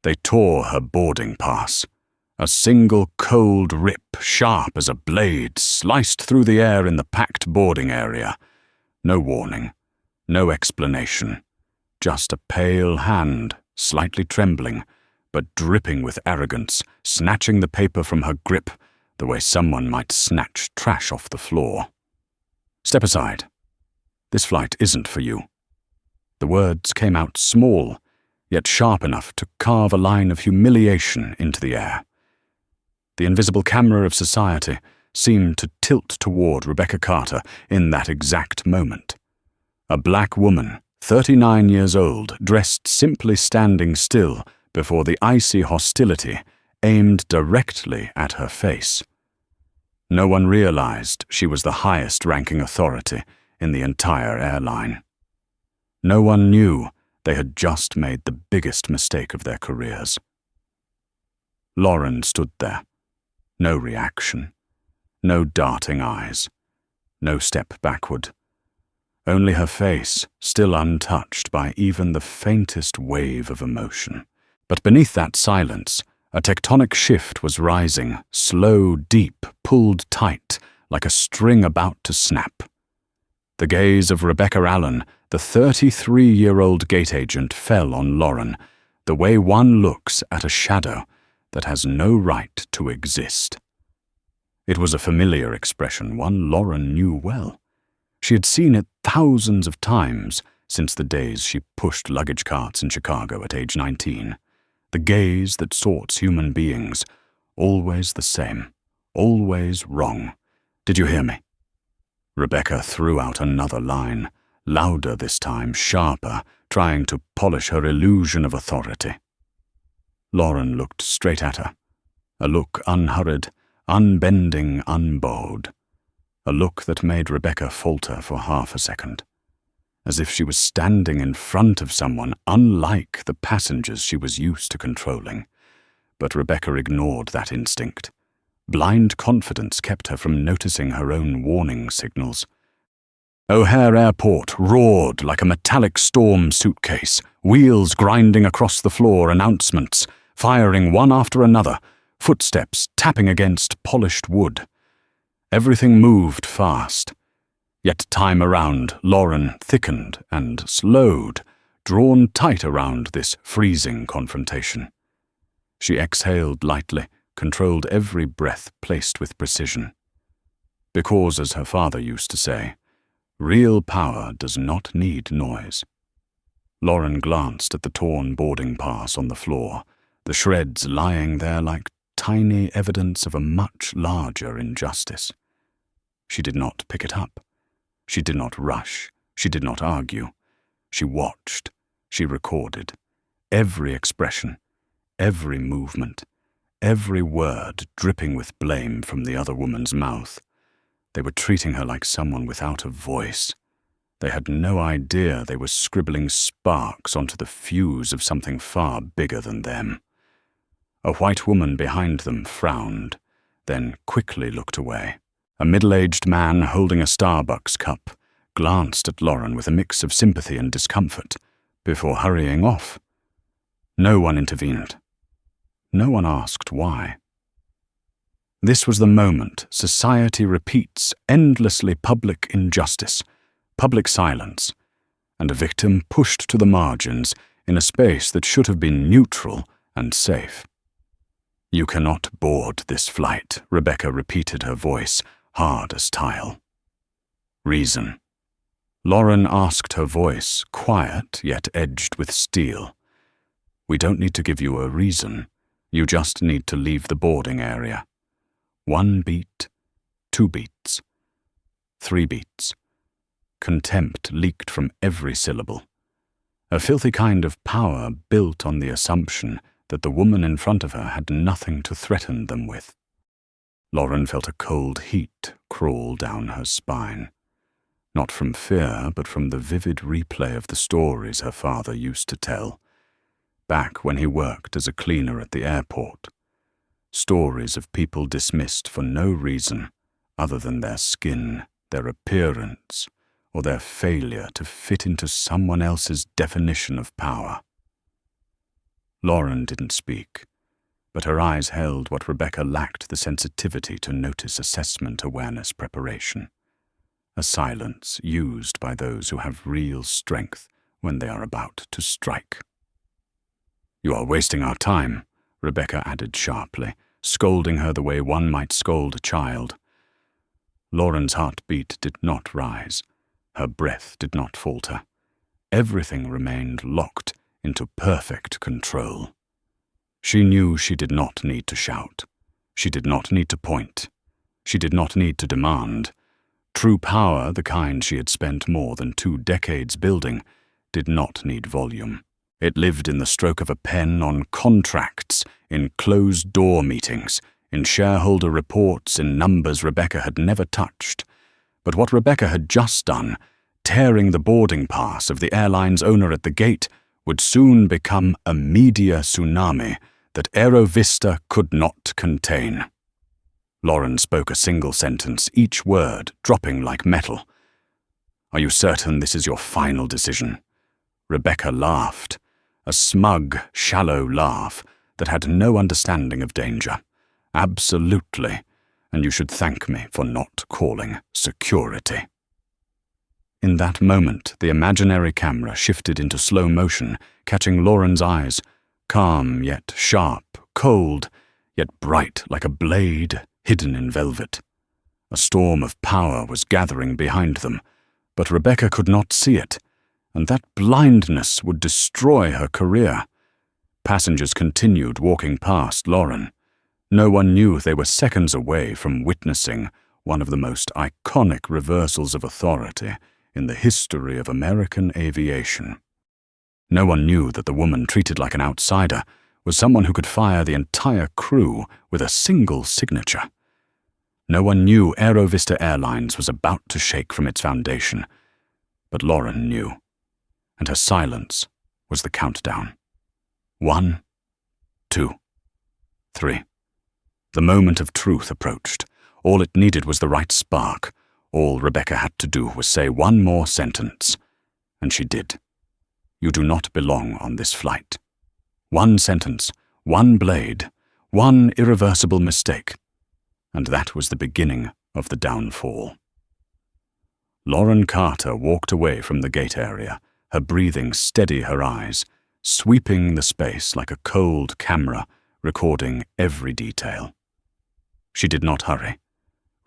They tore her boarding pass. A single cold rip, sharp as a blade, sliced through the air in the packed boarding area. No warning, no explanation, just a pale hand, slightly trembling, but dripping with arrogance, snatching the paper from her grip the way someone might snatch trash off the floor. "Step aside. This flight isn't for you." The words came out small, yet sharp enough to carve a line of humiliation into the air. The invisible camera of society seemed to tilt toward Rebecca Carter in that exact moment. A black woman, 39 years old, dressed simply standing still before the icy hostility aimed directly at her face. No one realized she was the highest-ranking authority in the entire airline. No one knew they had just made the biggest mistake of their careers. Lauren stood there. No reaction. No darting eyes. No step backward. Only her face, still untouched by even the faintest wave of emotion. But beneath that silence, a tectonic shift was rising, slow, deep, pulled tight, like a string about to snap. The gaze of Rebecca Allen, the 33-year-old gate agent, fell on Lauren, the way one looks at a shadow that has no right to exist. It was a familiar expression, one Lauren knew well. She had seen it thousands of times since the days she pushed luggage carts in Chicago at age 19. The gaze that sorts human beings, always the same, always wrong. "Did you hear me?" Rebecca threw out another line, louder this time, sharper, trying to polish her illusion of authority. Lauren looked straight at her, a look unhurried, unbending, unbowed, a look that made Rebecca falter for half a second, as if she was standing in front of someone unlike the passengers she was used to controlling. But Rebecca ignored that instinct. Blind confidence kept her from noticing her own warning signals. O'Hare Airport roared like a metallic storm suitcase, wheels grinding across the floor, announcements, firing one after another, footsteps tapping against polished wood. Everything moved fast. Yet time around, Lauren thickened and slowed, drawn tight around this freezing confrontation. She exhaled lightly, controlled every breath, placed with precision. Because, as her father used to say, real power does not need noise. Lauren glanced at the torn boarding pass on the floor, the shreds lying there like tiny evidence of a much larger injustice. She did not pick it up. She did not rush. She did not argue. She watched. She recorded. Every expression, every movement, every word dripping with blame from the other woman's mouth. They were treating her like someone without a voice. They had no idea they were scribbling sparks onto the fuse of something far bigger than them. A white woman behind them frowned, then quickly looked away. A middle-aged man holding a Starbucks cup glanced at Lauren with a mix of sympathy and discomfort before hurrying off. No one intervened. No one asked why. This was the moment society repeats endlessly public injustice, public silence, and a victim pushed to the margins in a space that should have been neutral and safe. "You cannot board this flight," Rebecca repeated, her voice hard as tile. "Reason." Lauren asked, her voice quiet yet edged with steel. "We don't need to give you a reason. You just need to leave the boarding area." 1 beat, 2 beats, 3 beats. Contempt leaked from every syllable. A filthy kind of power built on the assumption that the woman in front of her had nothing to threaten them with. Lauren felt a cold heat crawl down her spine. Not from fear, but from the vivid replay of the stories her father used to tell, back when he worked as a cleaner at the airport. Stories of people dismissed for no reason other than their skin, their appearance, or their failure to fit into someone else's definition of power. Lauren didn't speak, but her eyes held what Rebecca lacked the sensitivity to notice: assessment, awareness, preparation. A silence used by those who have real strength when they are about to strike. "You are wasting our time," Rebecca added sharply, scolding her the way one might scold a child. Lauren's heartbeat did not rise. Her breath did not falter. Everything remained locked into perfect control. She knew she did not need to shout. She did not need to point. She did not need to demand. True power, the kind she had spent more than 2 decades building, did not need volume. It lived in the stroke of a pen, on contracts, in closed-door meetings, in shareholder reports, in numbers Rebecca had never touched. But what Rebecca had just done, tearing the boarding pass of the airline's owner at the gate, would soon become a media tsunami that AeroVista could not contain. Lauren spoke a single sentence, each word dropping like metal. "Are you certain this is your final decision?" Rebecca laughed, a smug, shallow laugh that had no understanding of danger. "Absolutely, and you should thank me for not calling security." In that moment, the imaginary camera shifted into slow motion, catching Lauren's eyes, calm yet sharp, cold yet bright like a blade hidden in velvet. A storm of power was gathering behind them, but Rebecca could not see it, and that blindness would destroy her career. Passengers continued walking past Lauren. No one knew they were seconds away from witnessing one of the most iconic reversals of authority in the history of American aviation. No one knew that the woman treated like an outsider was someone who could fire the entire crew with a single signature. No one knew AeroVista Airlines was about to shake from its foundation, but Lauren knew, and her silence was the countdown. 1, 2, 3. The moment of truth approached. All it needed was the right spark. All Rebecca had to do was say one more sentence, and she did. "You do not belong on this flight." One sentence, one blade, one irreversible mistake, and that was the beginning of the downfall. Lauren Carter walked away from the gate area, her breathing steady, her eyes, sweeping the space like a cold camera, recording every detail. She did not hurry.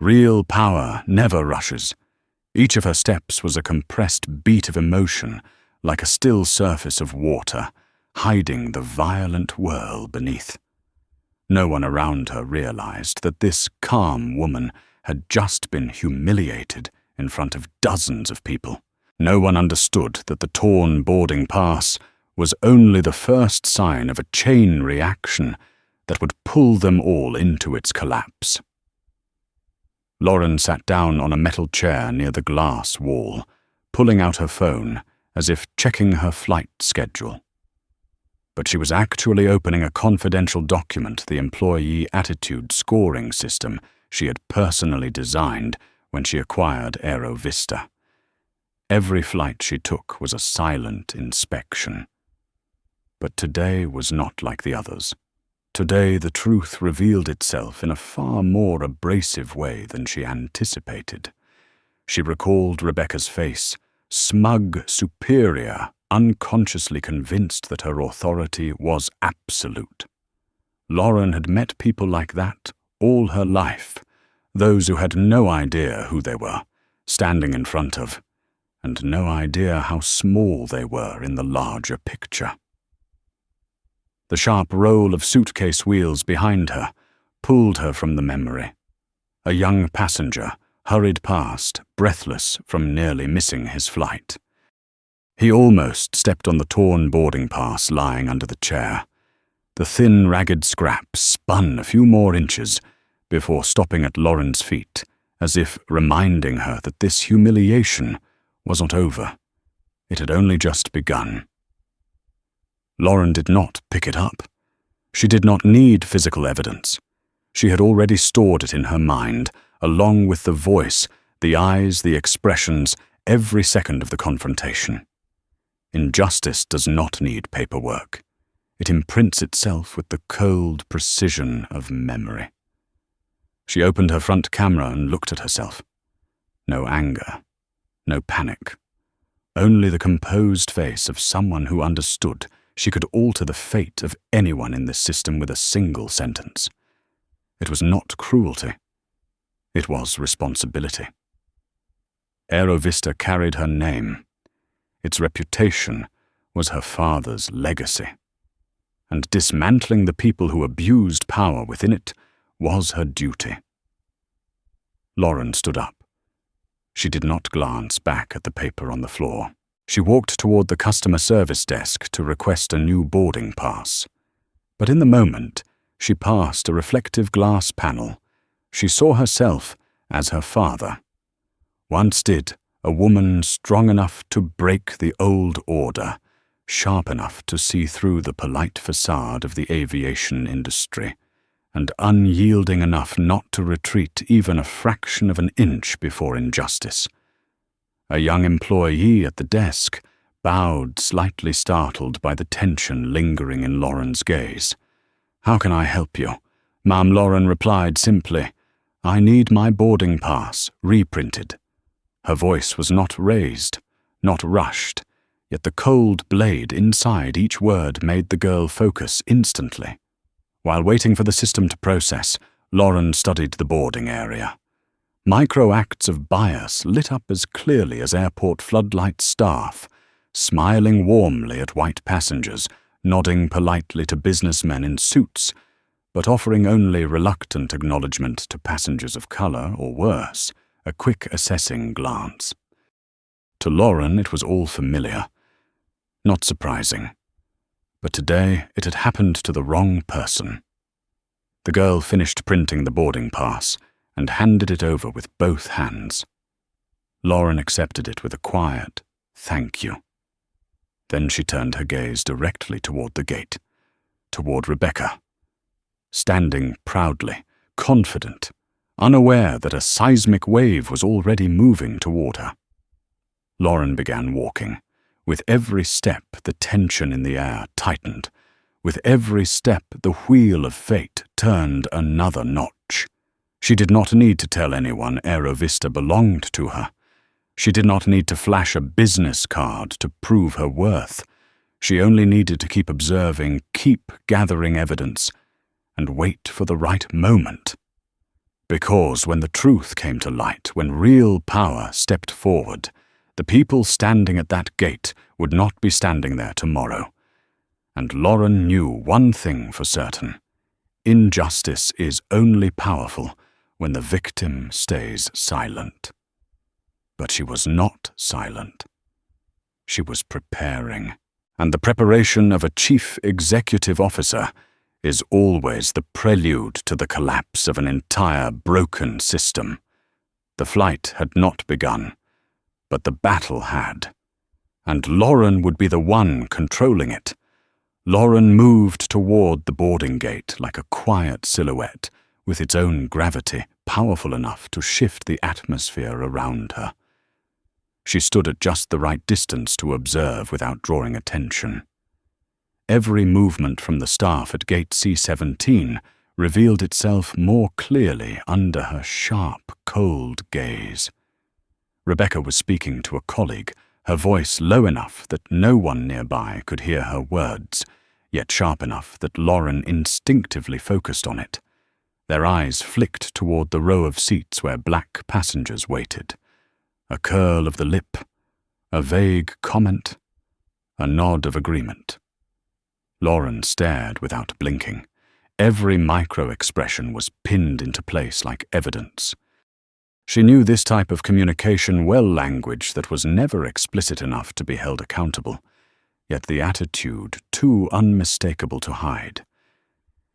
Real power never rushes. Each of her steps was a compressed beat of emotion, like a still surface of water, hiding the violent whirl beneath. No one around her realized that this calm woman had just been humiliated in front of dozens of people. No one understood that the torn boarding pass was only the first sign of a chain reaction that would pull them all into its collapse. Lauren sat down on a metal chair near the glass wall, pulling out her phone as if checking her flight schedule. But she was actually opening a confidential document, the employee attitude scoring system she had personally designed when she acquired AeroVista. Every flight she took was a silent inspection. But today was not like the others. Today the truth revealed itself in a far more abrasive way than she anticipated. She recalled Rebecca's face, smug, superior, unconsciously convinced that her authority was absolute. Lauren had met people like that all her life, those who had no idea who they were, standing in front of, and no idea how small they were in the larger picture. The sharp roll of suitcase wheels behind her pulled her from the memory. A young passenger hurried past, breathless from nearly missing his flight. He almost stepped on the torn boarding pass lying under the chair. The thin, ragged scrap spun a few more inches before stopping at Lauren's feet, as if reminding her that this humiliation was not over. It had only just begun. Lauren did not pick it up. She did not need physical evidence. She had already stored it in her mind, along with the voice, the eyes, the expressions, every second of the confrontation. Injustice does not need paperwork. It imprints itself with the cold precision of memory. She opened her front camera and looked at herself. No anger, no panic. Only the composed face of someone who understood she could alter the fate of anyone in this system with a single sentence. It was not cruelty. It was responsibility. AeroVista carried her name. Its reputation was her father's legacy. And dismantling the people who abused power within it was her duty. Lauren stood up. She did not glance back at the paper on the floor. She walked toward the customer service desk to request a new boarding pass. But in the moment, she passed a reflective glass panel. She saw herself as her father. Once did a woman strong enough to break the old order, sharp enough to see through the polite facade of the aviation industry, and unyielding enough not to retreat even a fraction of an inch before injustice. A young employee at the desk bowed, slightly startled by the tension lingering in Lauren's gaze. "How can I help you?" Ma'am Lauren replied simply, "I need my boarding pass reprinted." Her voice was not raised, not rushed, yet the cold blade inside each word made the girl focus instantly. While waiting for the system to process, Lauren studied the boarding area. Micro-acts of bias lit up as clearly as airport floodlight staff, smiling warmly at white passengers, nodding politely to businessmen in suits, but offering only reluctant acknowledgement to passengers of color, or worse, a quick assessing glance. To Lauren it was all familiar. Not surprising. But today it had happened to the wrong person. The girl finished printing the boarding pass and handed it over with both hands. Lauren accepted it with a quiet, "Thank you." Then she turned her gaze directly toward the gate, toward Rebecca, standing proudly, confident, unaware that a seismic wave was already moving toward her. Lauren began walking. With every step, the tension in the air tightened. With every step, the wheel of fate turned another notch. She did not need to tell anyone AeroVista belonged to her. She did not need to flash a business card to prove her worth. She only needed to keep observing, keep gathering evidence, and wait for the right moment. Because when the truth came to light, when real power stepped forward, the people standing at that gate would not be standing there tomorrow. And Lauren knew one thing for certain. Injustice is only powerful when the victim stays silent. But she was not silent. She was preparing. And the preparation of a chief executive officer is always the prelude to the collapse of an entire broken system. The flight had not begun, but the battle had. And Lauren would be the one controlling it. Lauren moved toward the boarding gate like a quiet silhouette, with its own gravity powerful enough to shift the atmosphere around her. She stood at just the right distance to observe without drawing attention. Every movement from the staff at gate C-17 revealed itself more clearly under her sharp, cold gaze. Rebecca was speaking to a colleague, her voice low enough that no one nearby could hear her words, yet sharp enough that Lauren instinctively focused on it. Their eyes flicked toward the row of seats where black passengers waited. A curl of the lip, a vague comment, a nod of agreement. Lauren stared without blinking. Every micro-expression was pinned into place like evidence. She knew this type of communication well, language that was never explicit enough to be held accountable, yet the attitude too unmistakable to hide.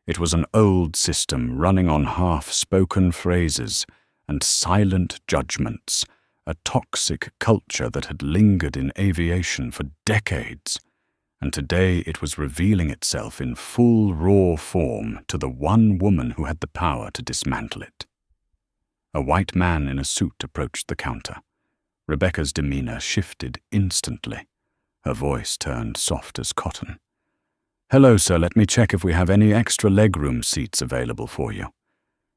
It was an old system running on half-spoken phrases and silent judgments, a toxic culture that had lingered in aviation for decades, and today it was revealing itself in full raw form to the one woman who had the power to dismantle it. A white man in a suit approached the counter. Rebecca's demeanor shifted instantly. Her voice turned soft as cotton. "Hello, sir. Let me check if we have any extra legroom seats available for you."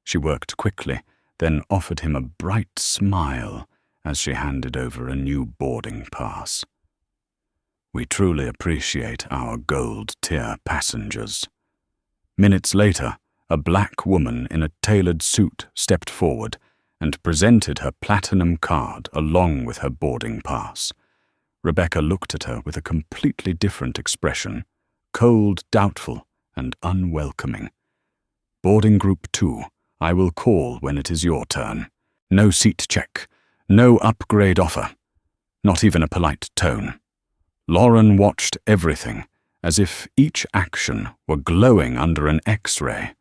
She worked quickly, then offered him a bright smile as she handed over a new boarding pass. "We truly appreciate our gold-tier passengers." Minutes later, a black woman in a tailored suit stepped forward and presented her platinum card along with her boarding pass. Rebecca looked at her with a completely different expression, cold, doubtful, and unwelcoming. "Boarding Group 2, I will call when it is your turn. No seat check, no upgrade offer, not even a polite tone." Lauren watched everything, as if each action were glowing under an X-ray.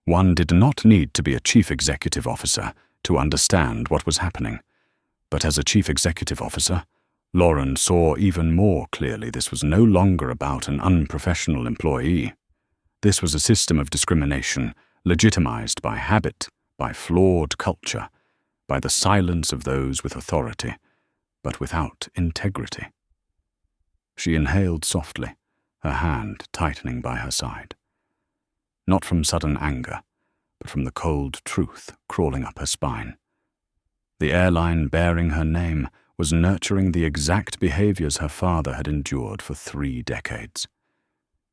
One did not need to be a chief executive officer to understand what was happening. But as a chief executive officer, Lauren saw even more clearly this was no longer about an unprofessional employee. This was a system of discrimination legitimized by habit, by flawed culture, by the silence of those with authority, but without integrity. She inhaled softly, her hand tightening by her side. Not from sudden anger, but from the cold truth crawling up her spine. The airline bearing her name was nurturing the exact behaviors her father had endured for 3 decades.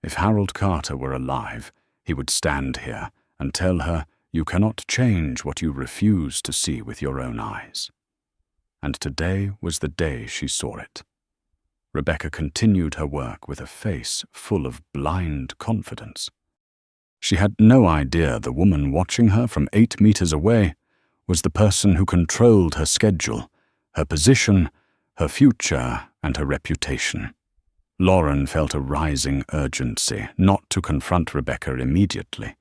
If Harold Carter were alive, he would stand here and tell her, "You cannot change what you refuse to see with your own eyes." And today was the day she saw it. Rebecca continued her work with a face full of blind confidence. She had no idea the woman watching her from 8 meters away was the person who controlled her schedule, her position, her future, and her reputation. Lauren felt a rising urgency not to confront Rebecca immediately,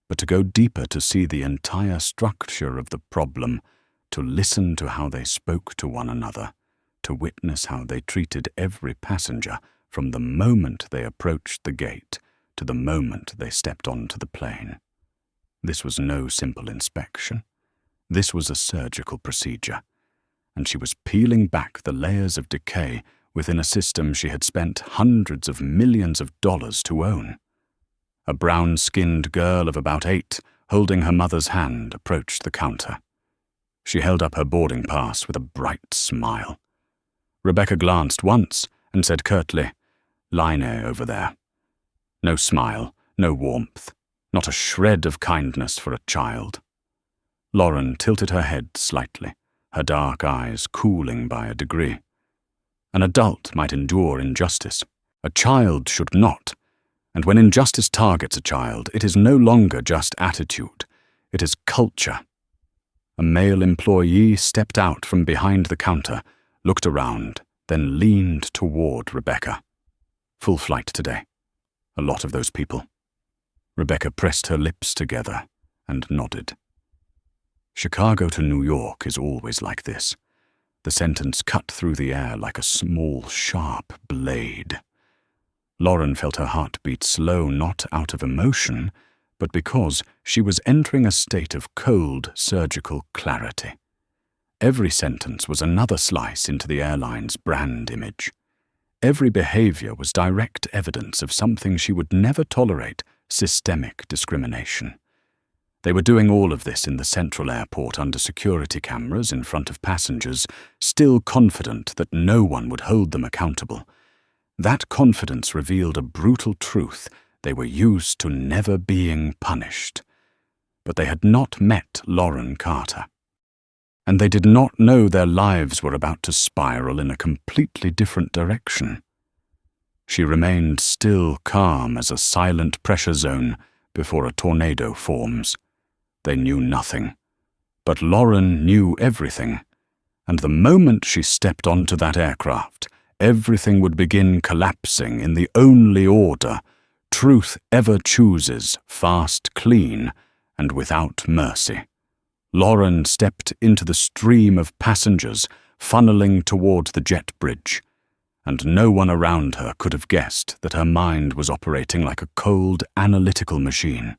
but to go deeper to see the entire structure of the problem, to listen to how they spoke to one another, to witness how they treated every passenger from the moment they approached the gate to the moment they stepped onto the plane. This was no simple inspection. This was a surgical procedure, and she was peeling back the layers of decay within a system she had spent hundreds of millions of dollars to own. A brown-skinned girl of about 8, holding her mother's hand, approached the counter. She held up her boarding pass with a bright smile. Rebecca glanced once and said curtly, "Line A over there." No smile, no warmth, not a shred of kindness for a child. Lauren tilted her head slightly, her dark eyes cooling by a degree. An adult might endure injustice. A child should not. And when injustice targets a child, it is no longer just attitude. It is culture. A male employee stepped out from behind the counter, looked around, then leaned toward Rebecca. "Full flight today. A lot of those people." Rebecca pressed her lips together and nodded. "Chicago to New York is always like this." The sentence cut through the air like a small, sharp blade. Lauren felt her heart beat slow not out of emotion, but because she was entering a state of cold, surgical clarity. Every sentence was another slice into the airline's brand image. Every behavior was direct evidence of something she would never tolerate: systemic discrimination. They were doing all of this in the central airport under security cameras in front of passengers, still confident that no one would hold them accountable. That confidence revealed a brutal truth: they were used to never being punished. But they had not met Lauren Carter. And they did not know their lives were about to spiral in a completely different direction. She remained still calm as a silent pressure zone before a tornado forms. They knew nothing. But Lauren knew everything. And the moment she stepped onto that aircraft, everything would begin collapsing in the only order truth ever chooses: fast, clean, and without mercy. Lauren stepped into the stream of passengers funneling toward the jet bridge, and no one around her could have guessed that her mind was operating like a cold, analytical machine.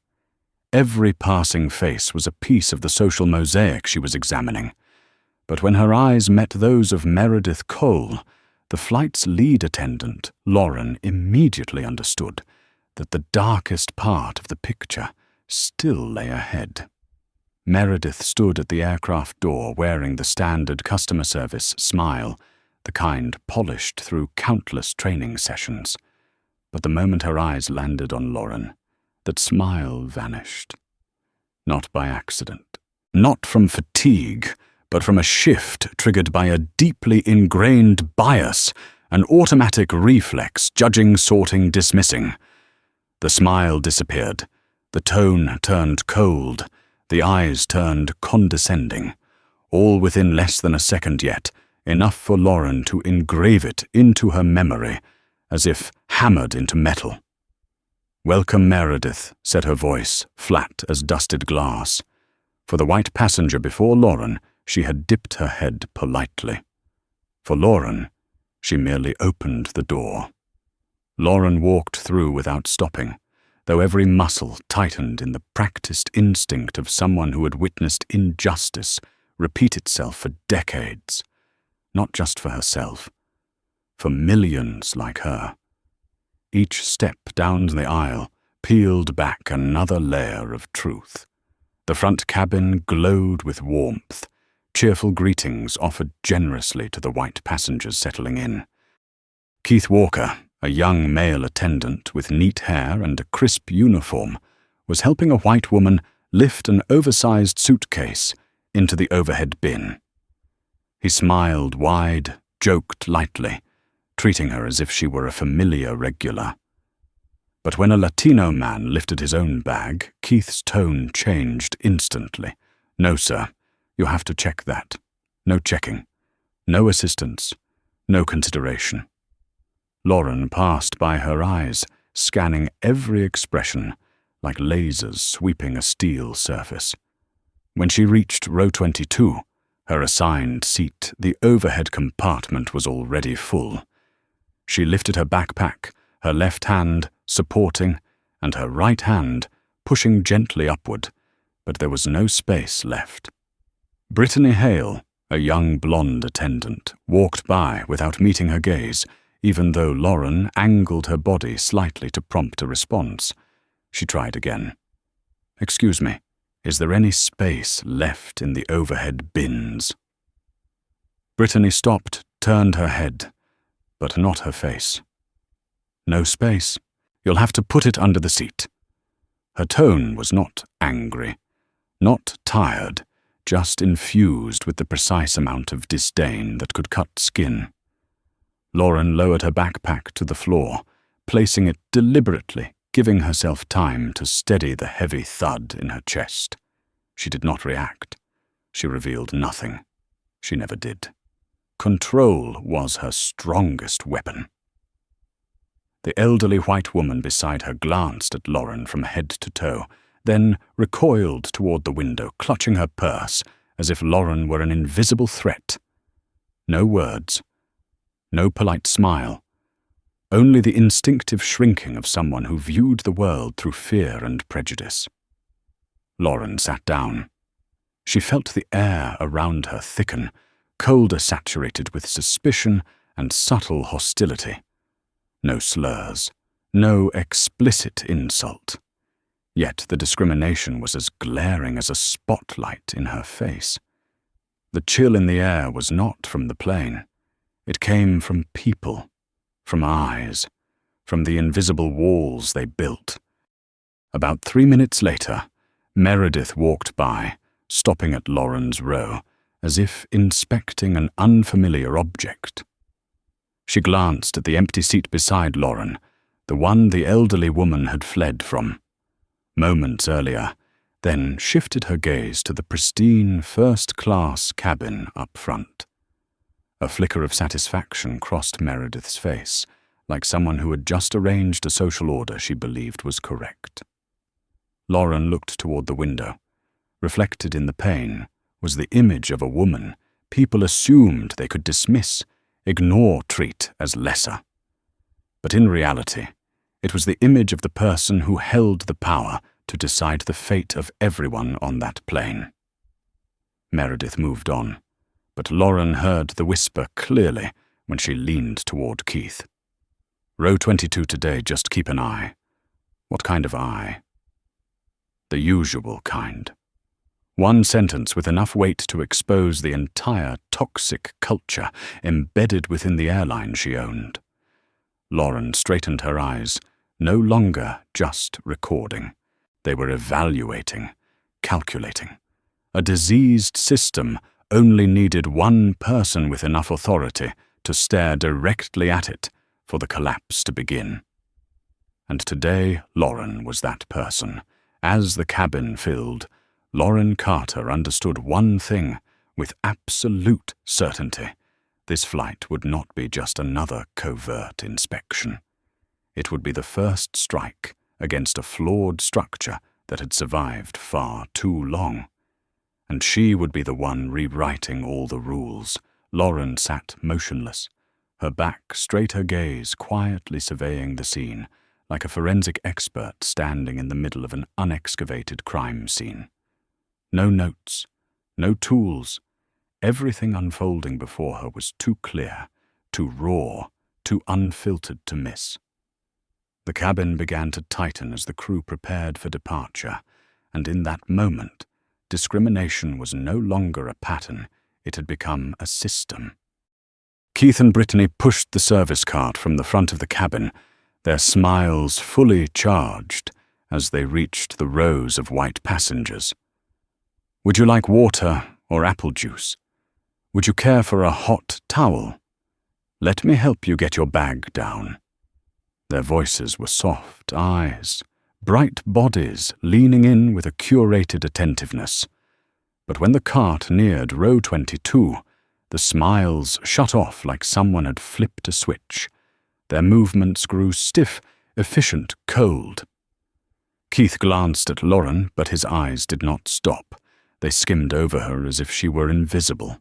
Every passing face was a piece of the social mosaic she was examining. But when her eyes met those of Meredith Cole, the flight's lead attendant, Lauren immediately understood. that the darkest part of the picture still lay ahead. Meredith stood at the aircraft door wearing the standard customer service smile, the kind polished through countless training sessions. But the moment her eyes landed on Lauren, that smile vanished. Not by accident. Not from fatigue, but from a shift triggered by a deeply ingrained bias, an automatic reflex, judging, sorting, dismissing. The smile disappeared, the tone turned cold, the eyes turned condescending, all within less than a second yet, enough for Lauren to engrave it into her memory, as if hammered into metal. "Welcome, Meredith," said her voice, flat as dusted glass. For the white passenger before Lauren, she had dipped her head politely. For Lauren, she merely opened the door. Lauren walked through without stopping, though every muscle tightened in the practiced instinct of someone who had witnessed injustice repeat itself for decades, not just for herself, for millions like her. Each step down the aisle peeled back another layer of truth. The front cabin glowed with warmth, cheerful greetings offered generously to the white passengers settling in. Keith Walker, a young male attendant with neat hair and a crisp uniform, was helping a white woman lift an oversized suitcase into the overhead bin. He smiled wide, joked lightly, treating her as if she were a familiar regular. But when a Latino man lifted his own bag, Keith's tone changed instantly. "No, sir, you have to check that. No checking. No assistance. No consideration." Lauren passed by her eyes, scanning every expression, like lasers sweeping a steel surface. When she reached row 22, her assigned seat, the overhead compartment was already full. She lifted her backpack, her left hand supporting, and her right hand pushing gently upward, but there was no space left. Brittany Hale, a young blonde attendant, walked by without meeting her gaze, even though Lauren angled her body slightly to prompt a response. She tried again. "Excuse me, is there any space left in the overhead bins?" Brittany stopped, turned her head, but not her face. "No space. You'll have to put it under the seat." Her tone was not angry, not tired, just infused with the precise amount of disdain that could cut skin. Lauren lowered her backpack to the floor, placing it deliberately, giving herself time to steady the heavy thud in her chest. She did not react. She revealed nothing. She never did. Control was her strongest weapon. The elderly white woman beside her glanced at Lauren from head to toe, then recoiled toward the window, clutching her purse as if Lauren were an invisible threat. No words. No polite smile. Only the instinctive shrinking of someone who viewed the world through fear and prejudice. Lauren sat down. She felt the air around her thicken, colder saturated with suspicion and subtle hostility. No slurs, no explicit insult. Yet the discrimination was as glaring as a spotlight in her face. The chill in the air was not from the plane. It came from people, from eyes, from the invisible walls they built. About 3 minutes later, Meredith walked by, stopping at Lauren's row, as if inspecting an unfamiliar object. She glanced at the empty seat beside Lauren, the one the elderly woman had fled from moments earlier, then shifted her gaze to the pristine first-class cabin up front. A flicker of satisfaction crossed Meredith's face, like someone who had just arranged a social order she believed was correct. Lauren looked toward the window. Reflected in the pane was the image of a woman people assumed they could dismiss, ignore, treat as lesser. But in reality, it was the image of the person who held the power to decide the fate of everyone on that plane. Meredith moved on, but Lauren heard the whisper clearly when she leaned toward Keith. "Row 22 today, just keep an eye. What kind of eye? The usual kind. One sentence with enough weight to expose the entire toxic culture embedded within the airline she owned. Lauren straightened her eyes, no longer just recording. They were evaluating, calculating. A diseased system only needed one person with enough authority to stare directly at it for the collapse to begin. And today, Lauren was that person. As the cabin filled, Lauren Carter understood one thing with absolute certainty. This flight would not be just another covert inspection. It would be the first strike against a flawed structure that had survived far too long. And she would be the one rewriting all the rules. Lauren sat motionless, her back straight, her gaze quietly surveying the scene, like a forensic expert standing in the middle of an unexcavated crime scene. No notes, no tools. Everything unfolding before her was too clear, too raw, too unfiltered to miss. The cabin began to tighten as the crew prepared for departure, and in that moment, discrimination was no longer a pattern, it had become a system. Keith and Brittany pushed the service cart from the front of the cabin, their smiles fully charged as they reached the rows of white passengers. Would you like water or apple juice? Would you care for a hot towel? Let me help you get your bag down. Their voices were soft, eyes, bright bodies leaning in with a curated attentiveness. But when the cart neared row 22, the smiles shut off like someone had flipped a switch. Their movements grew stiff, efficient, cold. Keith glanced at Lauren, but his eyes did not stop. They skimmed over her as if she were invisible.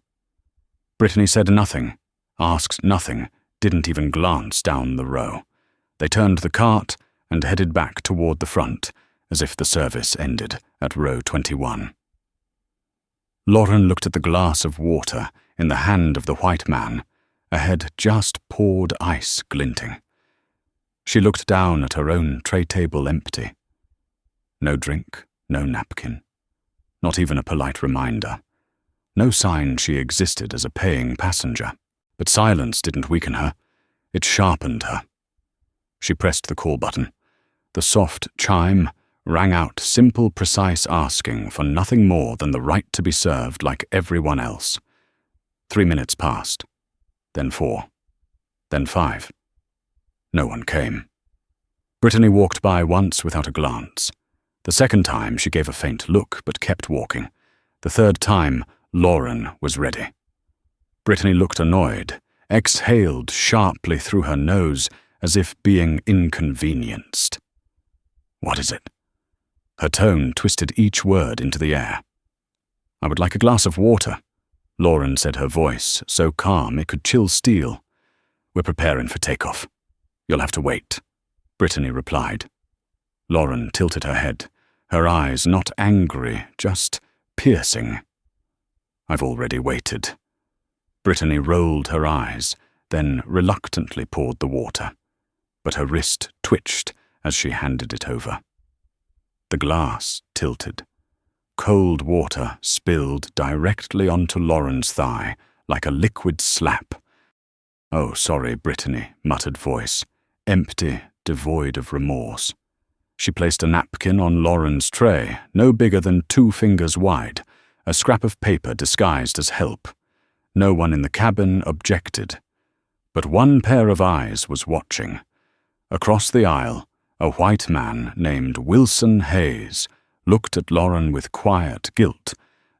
Brittany said nothing, asked nothing, didn't even glance down the row. They turned the cart and headed back toward the front, as if the service ended at row 21. Lauren looked at the glass of water in the hand of the white man, ahead just poured ice glinting. She looked down at her own tray table empty. No drink, no napkin. Not even a polite reminder. No sign she existed as a paying passenger. But silence didn't weaken her. It sharpened her. She pressed the call button. The soft chime rang out, simple, precise, asking for nothing more than the right to be served like everyone else. 3 minutes passed. Then 4. Then 5. No one came. Brittany walked by once without a glance. The second time she gave a faint look but kept walking. The third time, Lauren was ready. Brittany looked annoyed, exhaled sharply through her nose as if being inconvenienced. What is it? Her tone twisted each word into the air. I would like a glass of water, Lauren said, her voice so calm it could chill steel. We're preparing for takeoff. You'll have to wait, Brittany replied. Lauren tilted her head, her eyes not angry, just piercing. I've already waited. Brittany rolled her eyes, then reluctantly poured the water, but her wrist twitched as she handed it over. The glass tilted. Cold water spilled directly onto Lauren's thigh like a liquid slap. Oh, sorry, Brittany, muttered voice, empty, devoid of remorse. She placed a napkin on Lauren's tray, no bigger than 2 fingers wide, a scrap of paper disguised as help. No one in the cabin objected. But one pair of eyes was watching. Across the aisle, a white man named Wilson Hayes looked at Lauren with quiet guilt,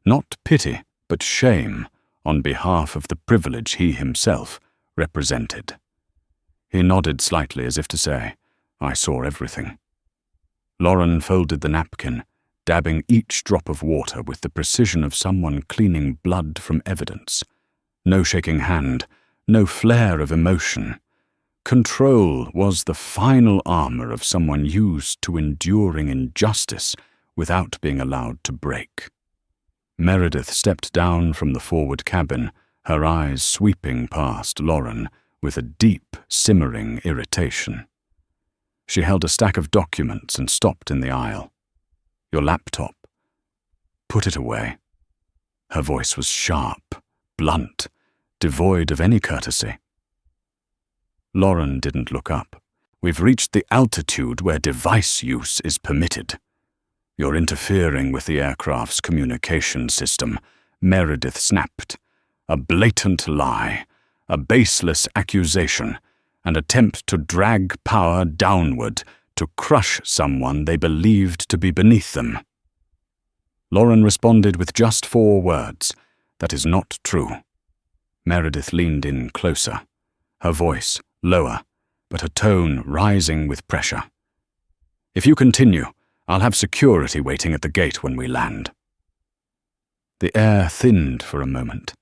not pity, but shame, on behalf of the privilege he himself represented. He nodded slightly as if to say, I saw everything. Lauren folded the napkin, dabbing each drop of water with the precision of someone cleaning blood from evidence. No shaking hand, no flare of emotion. Control was the final armor of someone used to enduring injustice without being allowed to break. Meredith stepped down from the forward cabin, her eyes sweeping past Lauren with a deep, simmering irritation. She held a stack of documents and stopped in the aisle. "Your laptop. Put it away." Her voice was sharp, blunt, devoid of any courtesy. Lauren didn't look up. "We've reached the altitude where device use is permitted. You're interfering with the aircraft's communication system," Meredith snapped. "A blatant lie, a baseless accusation, an attempt to drag power downward to crush someone they believed to be beneath them." Lauren responded with just 4 words. "That is not true." Meredith leaned in closer, her voice lower, but her tone rising with pressure. "If you continue, I'll have security waiting at the gate when we land." The air thinned for a moment.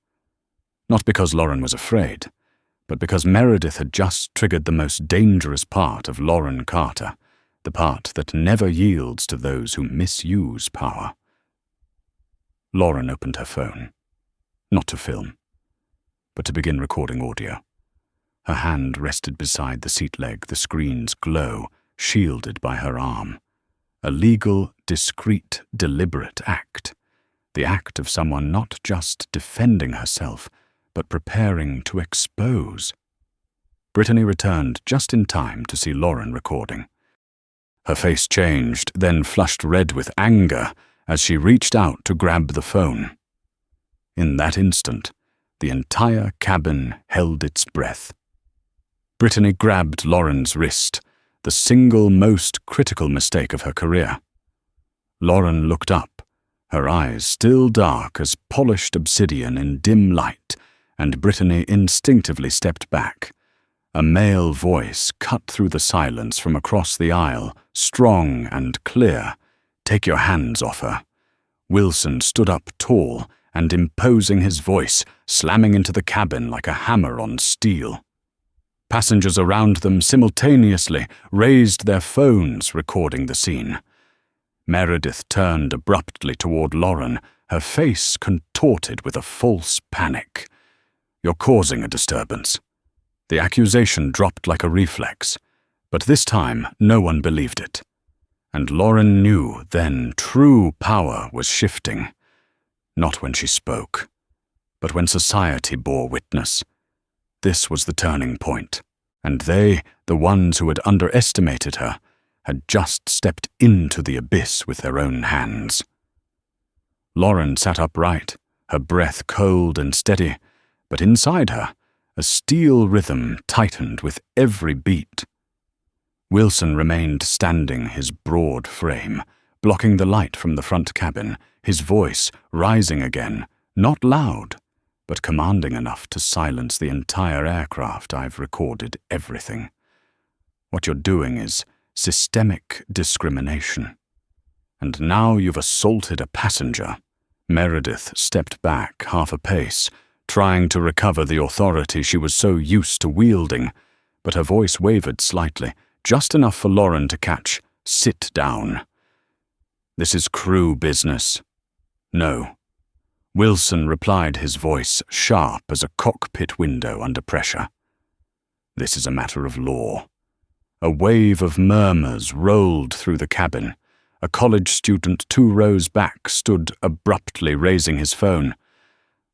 Not because Lauren was afraid, but because Meredith had just triggered the most dangerous part of Lauren Carter, the part that never yields to those who misuse power. Lauren opened her phone, not to film, but to begin recording audio. Her hand rested beside the seat leg, the screen's glow shielded by her arm. A legal, discreet, deliberate act. The act of someone not just defending herself, but preparing to expose. Brittany returned just in time to see Lauren recording. Her face changed, then flushed red with anger as she reached out to grab the phone. In that instant, the entire cabin held its breath. Brittany grabbed Lauren's wrist, the single most critical mistake of her career. Lauren looked up, her eyes still dark as polished obsidian in dim light, and Brittany instinctively stepped back. A male voice cut through the silence from across the aisle, strong and clear. "Take your hands off her." Wilson stood up tall and imposing his voice, slamming into the cabin like a hammer on steel. Passengers around them simultaneously raised their phones, recording the scene. Meredith turned abruptly toward Lauren, her face contorted with a false panic. "You're causing a disturbance." The accusation dropped like a reflex, but this time no one believed it. And Lauren knew then true power was shifting. Not when she spoke, but when society bore witness. This was the turning point, and they, the ones who had underestimated her, had just stepped into the abyss with their own hands. Lauren sat upright, her breath cold and steady, but inside her, a steel rhythm tightened with every beat. Wilson remained standing, his broad frame, blocking the light from the front cabin, his voice rising again, not loud, but commanding enough to silence the entire aircraft. "I've recorded everything. What you're doing is systemic discrimination. And now you've assaulted a passenger." Meredith stepped back half a pace, trying to recover the authority she was so used to wielding, but her voice wavered slightly, just enough for Lauren to catch, "Sit down. This is crew business." "No." Wilson replied, his voice sharp as a cockpit window under pressure. "This is a matter of law." A wave of murmurs rolled through the cabin. A college student 2 rows back stood abruptly, raising his phone.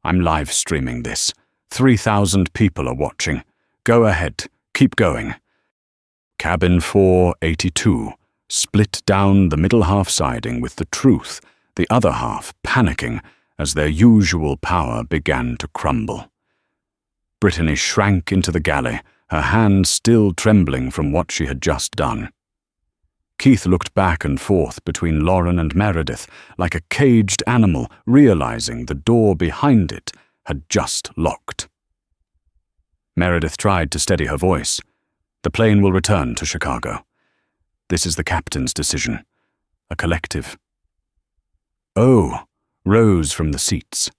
"I'm live streaming this. 3,000 people are watching. Go ahead, keep going." Cabin 482 split down the middle half siding with the truth, the other half panicking as their usual power began to crumble. Brittany shrank into the galley, her hand still trembling from what she had just done. Keith looked back and forth between Lauren and Meredith like a caged animal, realizing the door behind it had just locked. Meredith tried to steady her voice. "The plane will return to Chicago. This is the captain's decision. A collective." "Oh," rose from the seats,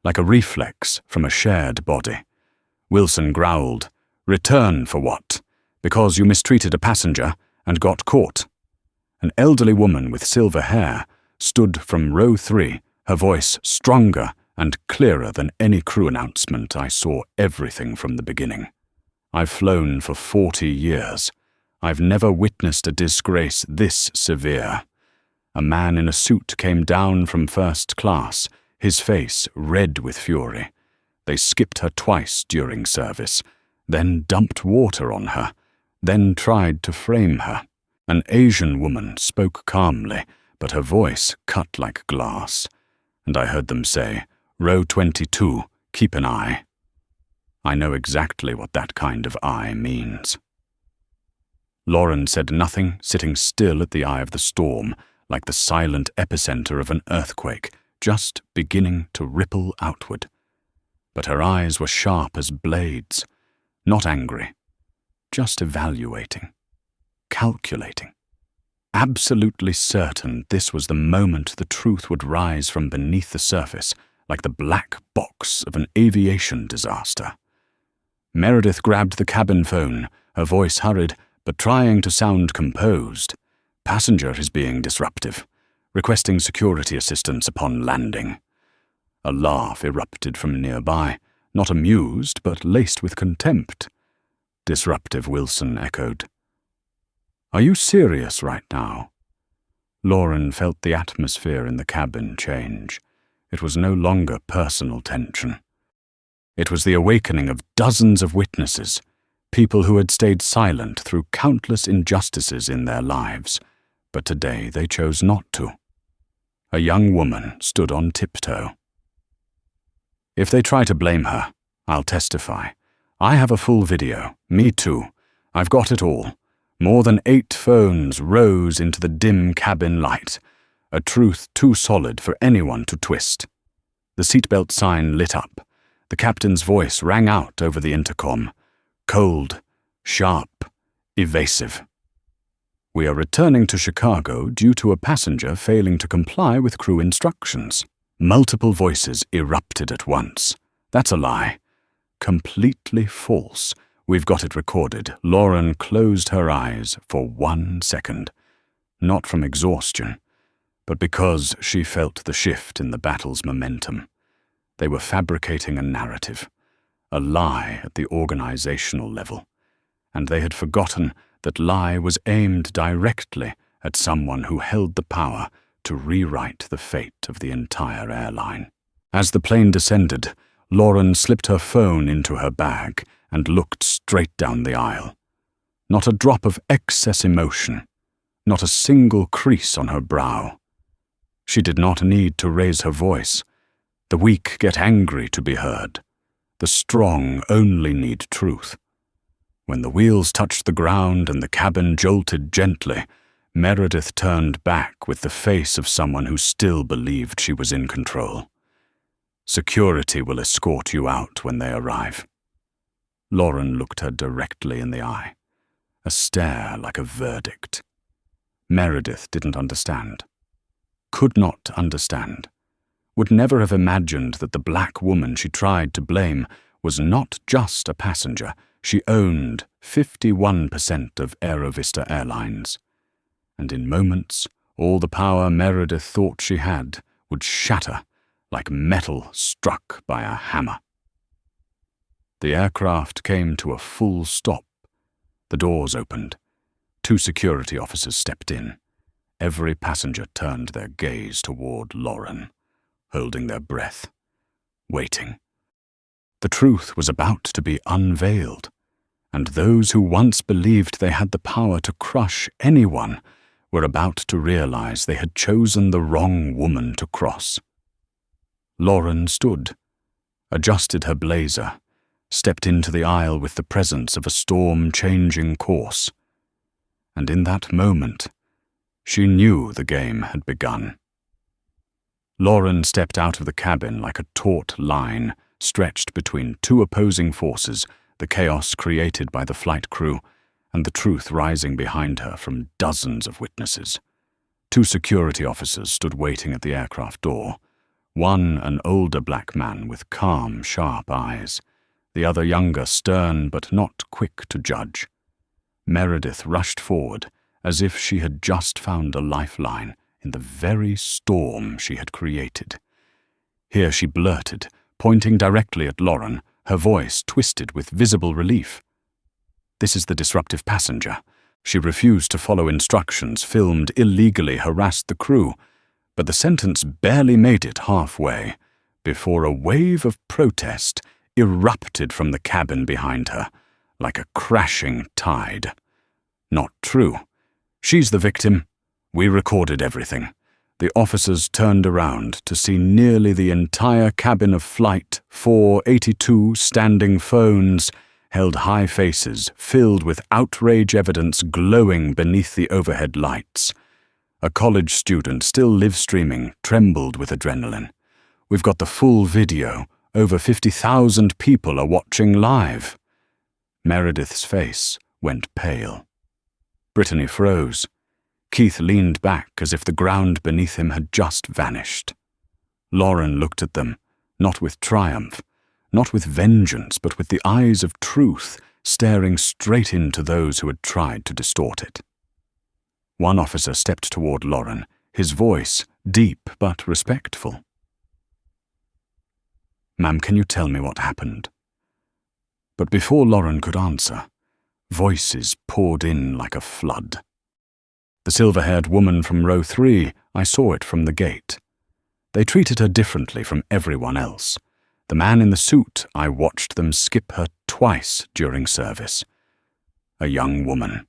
like a reflex from a shared body. Wilson growled, "Return for what? Because you mistreated a passenger and got caught." An elderly woman with silver hair stood from row 3, her voice stronger and clearer than any crew announcement. "I saw everything from the beginning. I've flown for 40 years. I've never witnessed a disgrace this severe. A man in a suit came down from first class, his face red with fury. They skipped her twice during service, then dumped water on her, then tried to frame her. An Asian woman spoke calmly, but her voice cut like glass, and I heard them say, "Row 22, keep an eye." I know exactly what that kind of eye means. Lauren said nothing, sitting still at the eye of the storm, like the silent epicenter of an earthquake, just beginning to ripple outward. But her eyes were sharp as blades, not angry, just evaluating, calculating, absolutely certain this was the moment the truth would rise from beneath the surface, like the black box of an aviation disaster. Meredith grabbed the cabin phone, her voice hurried, but trying to sound composed. "Passenger is being disruptive, requesting security assistance upon landing." A laugh erupted from nearby, not amused, but laced with contempt. "Disruptive," Wilson echoed. "Are you serious right now?" Lauren felt the atmosphere in the cabin change. It was no longer personal tension. It was the awakening of dozens of witnesses, people who had stayed silent through countless injustices in their lives, but today they chose not to. A young woman stood on tiptoe. "If they try to blame her, I'll testify. I have a full video. Me too. I've got it all. More than 8 phones rose into the dim cabin light, a truth too solid for anyone to twist." The seatbelt sign lit up. The captain's voice rang out over the intercom. Cold, sharp, evasive. "We are returning to Chicago due to a passenger failing to comply with crew instructions." Multiple voices erupted at once. "That's a lie. Completely false. We've got it recorded." Lauren closed her eyes for 1 second. Not from exhaustion, but because she felt the shift in the battle's momentum. They were fabricating a narrative, a lie at the organizational level, and they had forgotten that lie was aimed directly at someone who held the power to rewrite the fate of the entire airline. As the plane descended, Lauren slipped her phone into her bag and looked straight down the aisle. Not a drop of excess emotion, not a single crease on her brow. She did not need to raise her voice. The weak get angry to be heard. The strong only need truth. When the wheels touched the ground and the cabin jolted gently, Meredith turned back with the face of someone who still believed she was in control. "Security will escort you out when they arrive." Lauren looked her directly in the eye, a stare like a verdict. Meredith didn't understand. Could not understand. Would never have imagined that the black woman she tried to blame was not just a passenger. She owned 51% of AeroVista Airlines. And in moments, all the power Meredith thought she had would shatter like metal struck by a hammer. The aircraft came to a full stop. The doors opened. 2 security officers stepped in. Every passenger turned their gaze toward Lauren, holding their breath, waiting. The truth was about to be unveiled, and those who once believed they had the power to crush anyone were about to realize they had chosen the wrong woman to cross. Lauren stood, adjusted her blazer, stepped into the aisle with the presence of a storm changing course. And in that moment, she knew the game had begun. Lauren stepped out of the cabin like a taut line stretched between 2 opposing forces, the chaos created by the flight crew and the truth rising behind her from dozens of witnesses. 2 security officers stood waiting at the aircraft door, one an older black man with calm, sharp eyes, the other younger, stern but not quick to judge. Meredith rushed forward as if she had just found a lifeline in the very storm she had created. Here she blurted, pointing directly at Lauren, her voice twisted with visible relief. "This is the disruptive passenger. She refused to follow instructions, filmed illegally, harassed the crew, but the sentence barely made it halfway before a wave of protest erupted from the cabin behind her, like a crashing tide. Not true. She's the victim. We recorded everything. The officers turned around to see nearly the entire cabin of Flight 482 standing phones held high faces filled with outrage evidence glowing beneath the overhead lights. A college student, still live-streaming, trembled with adrenaline. We've got the full video. Over 50,000 people are watching live. Meredith's face went pale. Brittany froze. Keith leaned back as if the ground beneath him had just vanished. Lauren looked at them, not with triumph, not with vengeance, but with the eyes of truth staring straight into those who had tried to distort it. One officer stepped toward Lauren, his voice deep but respectful. "Ma'am, can you tell me what happened?" But before Lauren could answer, voices poured in like a flood. The silver-haired woman from row 3, I saw it from the gate. They treated her differently from everyone else. The man in the suit, I watched them skip her twice during service. A young woman.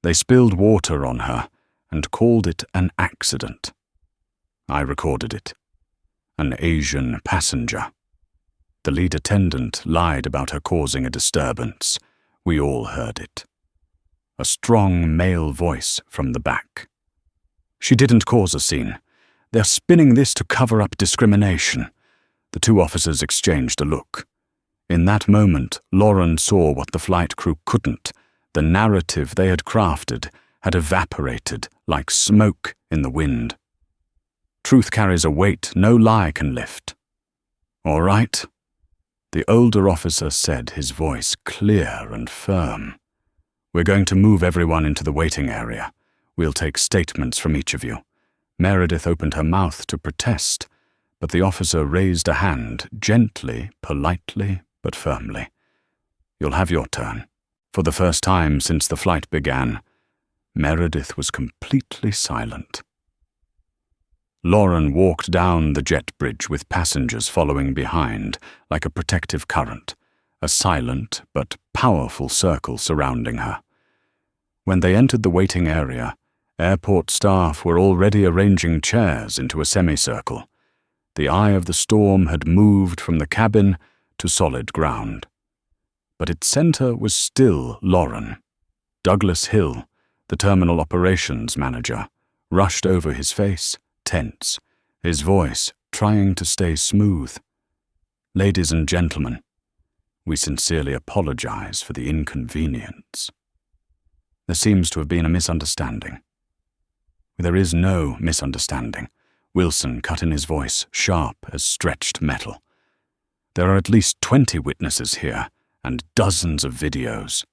They spilled water on her and called it an accident. I recorded it. An Asian passenger. The lead attendant lied about her causing a disturbance. We all heard it. A strong male voice from the back. "She didn't cause a scene. They're spinning this to cover up discrimination." The two officers exchanged a look. In that moment, Lauren saw what the flight crew couldn't. The narrative they had crafted had evaporated like smoke in the wind. Truth carries a weight no lie can lift. "All right," the older officer said, his voice clear and firm. "We're going to move everyone into the waiting area. We'll take statements from each of you." Meredith opened her mouth to protest, but the officer raised a hand, gently, politely, but firmly. "You'll have your turn." For the first time since the flight began, Meredith was completely silent. Lauren walked down the jet bridge with passengers following behind, like a protective current, a silent but powerful circle surrounding her. When they entered the waiting area, airport staff were already arranging chairs into a semicircle. The eye of the storm had moved from the cabin to solid ground. But its center was still Lauren. Douglas Hill, the terminal operations manager, rushed over his face, tense, his voice trying to stay smooth. "Ladies and gentlemen, we sincerely apologize for the inconvenience. There seems to have been a misunderstanding." "There is no misunderstanding," Wilson cut in, his voice sharp as stretched metal. "There are at least 20 witnesses here, and dozens of videos."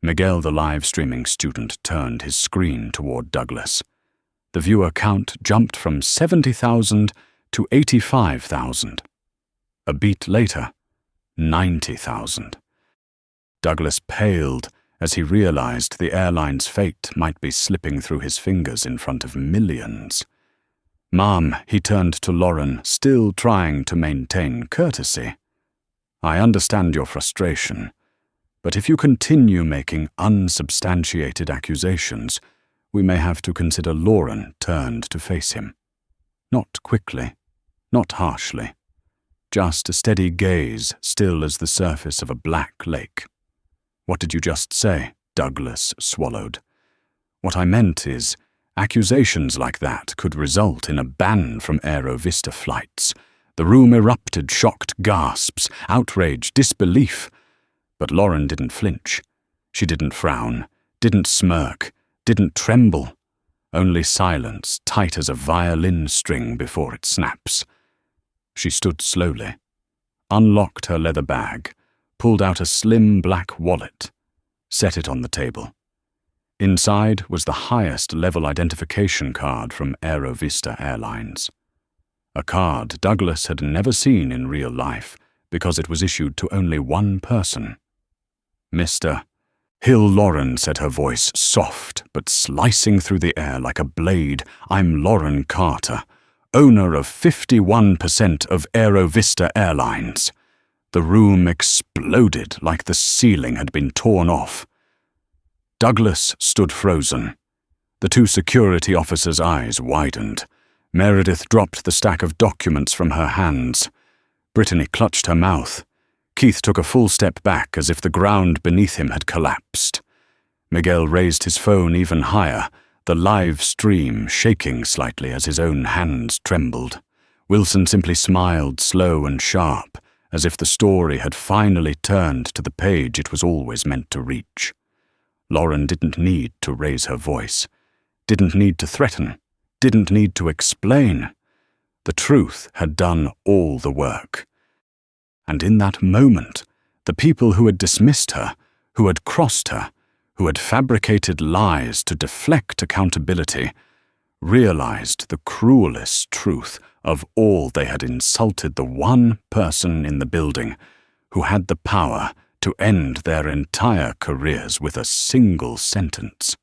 Miguel, the live-streaming student, turned his screen toward Douglas. The viewer count jumped from 70,000 to 85,000. A beat later, 90,000. Douglas paled as he realized the airline's fate might be slipping through his fingers in front of millions. "Ma'am," he turned to Lauren, still trying to maintain courtesy. "I understand your frustration, but if you continue making unsubstantiated accusations, we may have to consider." Lauren turned to face him. Not quickly, not harshly, just a steady gaze, still as the surface of a black lake. "What did you just say?" Douglas swallowed. "What I meant is, accusations like that could result in a ban from AeroVista flights." The room erupted, shocked gasps, outrage, disbelief. But Lauren didn't flinch. She didn't frown, didn't smirk, didn't tremble. Only silence, tight as a violin string before it snaps. She stood slowly, unlocked her leather bag, pulled out a slim black wallet, set it on the table. Inside was the highest-level identification card from AeroVista Airlines. A card Douglas had never seen in real life because it was issued to only one person. "Mr. Hill Lauren, said her voice, soft but slicing through the air like a blade. I'm Lauren Carter, owner of 51% of AeroVista Airlines. The room exploded like the ceiling had been torn off. Douglas stood frozen. The two security officers' eyes widened. Meredith dropped the stack of documents from her hands. Brittany clutched her mouth. Keith took a full step back as if the ground beneath him had collapsed. Miguel raised his phone even higher, the live stream shaking slightly as his own hands trembled. Wilson simply smiled, slow and sharp, as if the story had finally turned to the page it was always meant to reach. Lauren didn't need to raise her voice, didn't need to threaten, didn't need to explain. The truth had done all the work. And in that moment, the people who had dismissed her, who had crossed her, who had fabricated lies to deflect accountability, realized the cruelest truth of all. They had insulted the one person in the building who had the power to end their entire careers with a single sentence.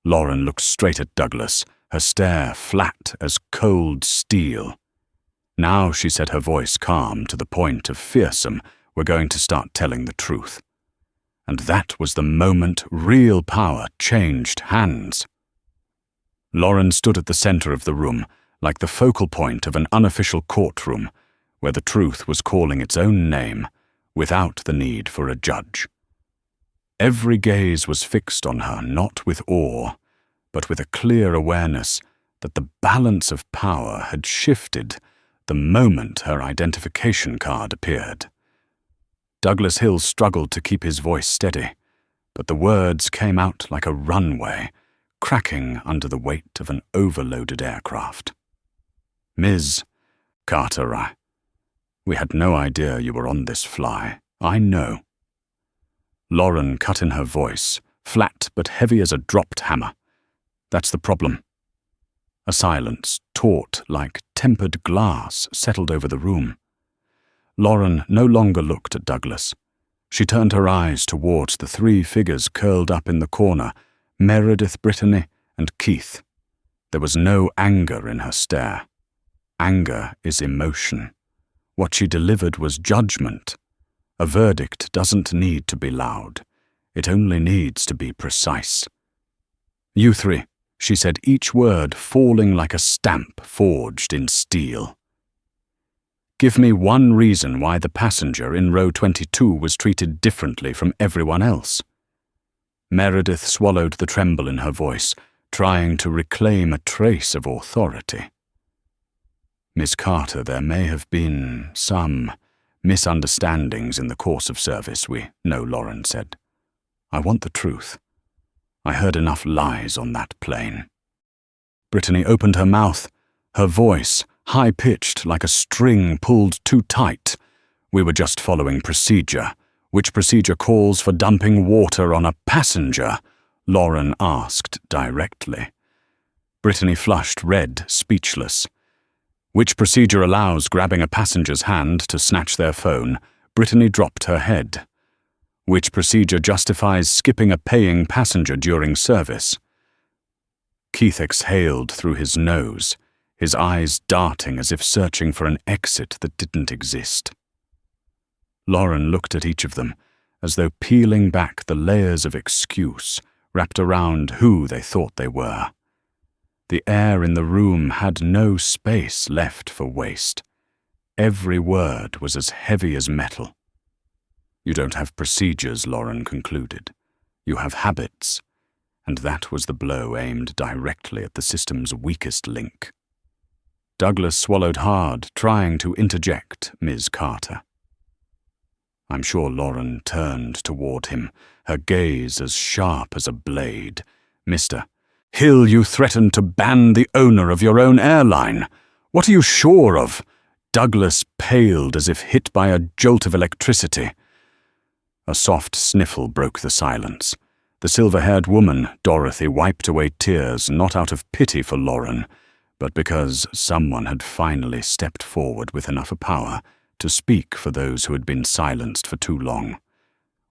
Lauren looked straight at Douglas, her stare flat as cold steel. Now, she said, her voice calm to the point of fearsome, we're going to start telling the truth. And that was the moment real power changed hands. Lauren stood at the center of the room, like the focal point of an unofficial courtroom, where the truth was calling its own name, without the need for a judge. Every gaze was fixed on her, not with awe, but with a clear awareness that the balance of power had shifted the moment her identification card appeared. Douglas Hill struggled to keep his voice steady, but the words came out like a runway, cracking under the weight of an overloaded aircraft. Ms. Carter, we had no idea you were on this fly. I know. Lauren cut in her voice, flat but heavy as a dropped hammer. That's the problem. A silence, taut like tempered glass, settled over the room. Lauren no longer looked at Douglas. She turned her eyes towards the three figures curled up in the corner, Meredith, Brittany, and Keith. There was no anger in her stare. Anger is emotion. What she delivered was judgment. A verdict doesn't need to be loud. It only needs to be precise. You three, she said, each word falling like a stamp forged in steel. Give me one reason why the passenger in row 22 was treated differently from everyone else. Meredith swallowed the tremble in her voice, trying to reclaim a trace of authority. Miss Carter, there may have been some misunderstandings in the course of service, we know, Lauren said. I want the truth. I heard enough lies on that plane. Brittany opened her mouth, her voice high-pitched like a string pulled too tight. We were just following procedure. Which procedure calls for dumping water on a passenger? Lauren asked directly. Brittany flushed red, speechless. Which procedure allows grabbing a passenger's hand to snatch their phone? Brittany dropped her head. Which procedure justifies skipping a paying passenger during service? Keith exhaled through his nose, his eyes darting as if searching for an exit that didn't exist. Lauren looked at each of them, as though peeling back the layers of excuse wrapped around who they thought they were. The air in the room had no space left for waste. Every word was as heavy as metal. You don't have procedures, Lauren concluded. You have habits, and that was the blow aimed directly at the system's weakest link. Douglas swallowed hard, trying to interject Ms. Carter. I'm sure Lauren turned toward him, her gaze as sharp as a blade. Mr. Hill, you threatened to ban the owner of your own airline. What are you sure of? Douglas paled as if hit by a jolt of electricity. A soft sniffle broke the silence. The silver-haired woman, Dorothy, wiped away tears, not out of pity for Lauren, but because someone had finally stepped forward with enough power to speak for those who had been silenced for too long.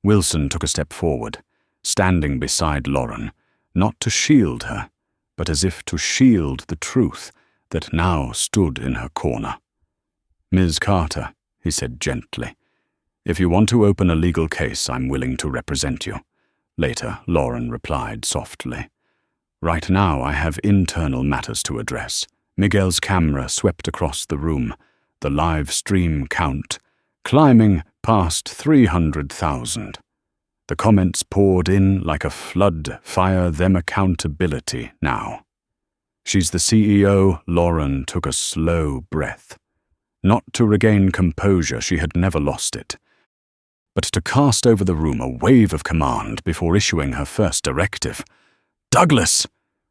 Wilson took a step forward, standing beside Lauren, not to shield her, but as if to shield the truth that now stood in her corner. "Ms. Carter," he said gently, "if you want to open a legal case, I'm willing to represent you." Later, Lauren replied softly, "Right now I have internal matters to address." Miguel's camera swept across the room, the live stream count climbing past 300,000. The comments poured in like a flood. "Fire them accountability now." "She's the CEO." Lauren took a slow breath. Not to regain composure, she had never lost it, but to cast over the room a wave of command before issuing her first directive. "Douglas,"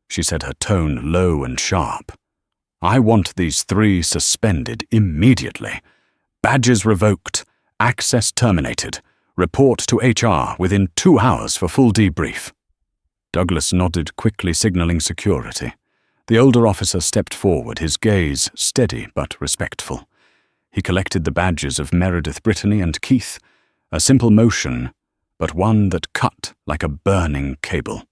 she said, her tone low and sharp, "I want these three suspended immediately. Badges revoked, access terminated. Report to HR within 2 hours for full debrief." Douglas nodded, quickly signaling security. The older officer stepped forward, his gaze steady but respectful. He collected the badges of Meredith, Brittany, and Keith, a simple motion, but one that cut like a burning cable.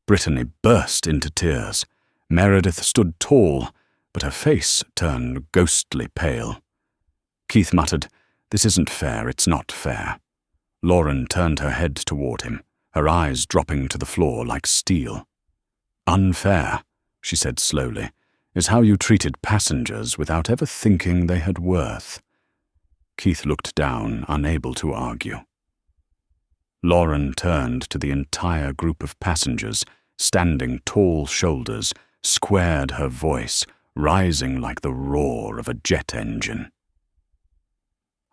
Brittany burst into tears. Meredith stood tall, but her face turned ghostly pale. Keith muttered, "This isn't fair, it's not fair." Lauren turned her head toward him, her eyes dropping to the floor like steel. "Unfair," she said slowly, "is how you treated passengers without ever thinking they had worth." Keith looked down, unable to argue. Lauren turned to the entire group of passengers, standing tall shoulders, squared her voice, rising like the roar of a jet engine.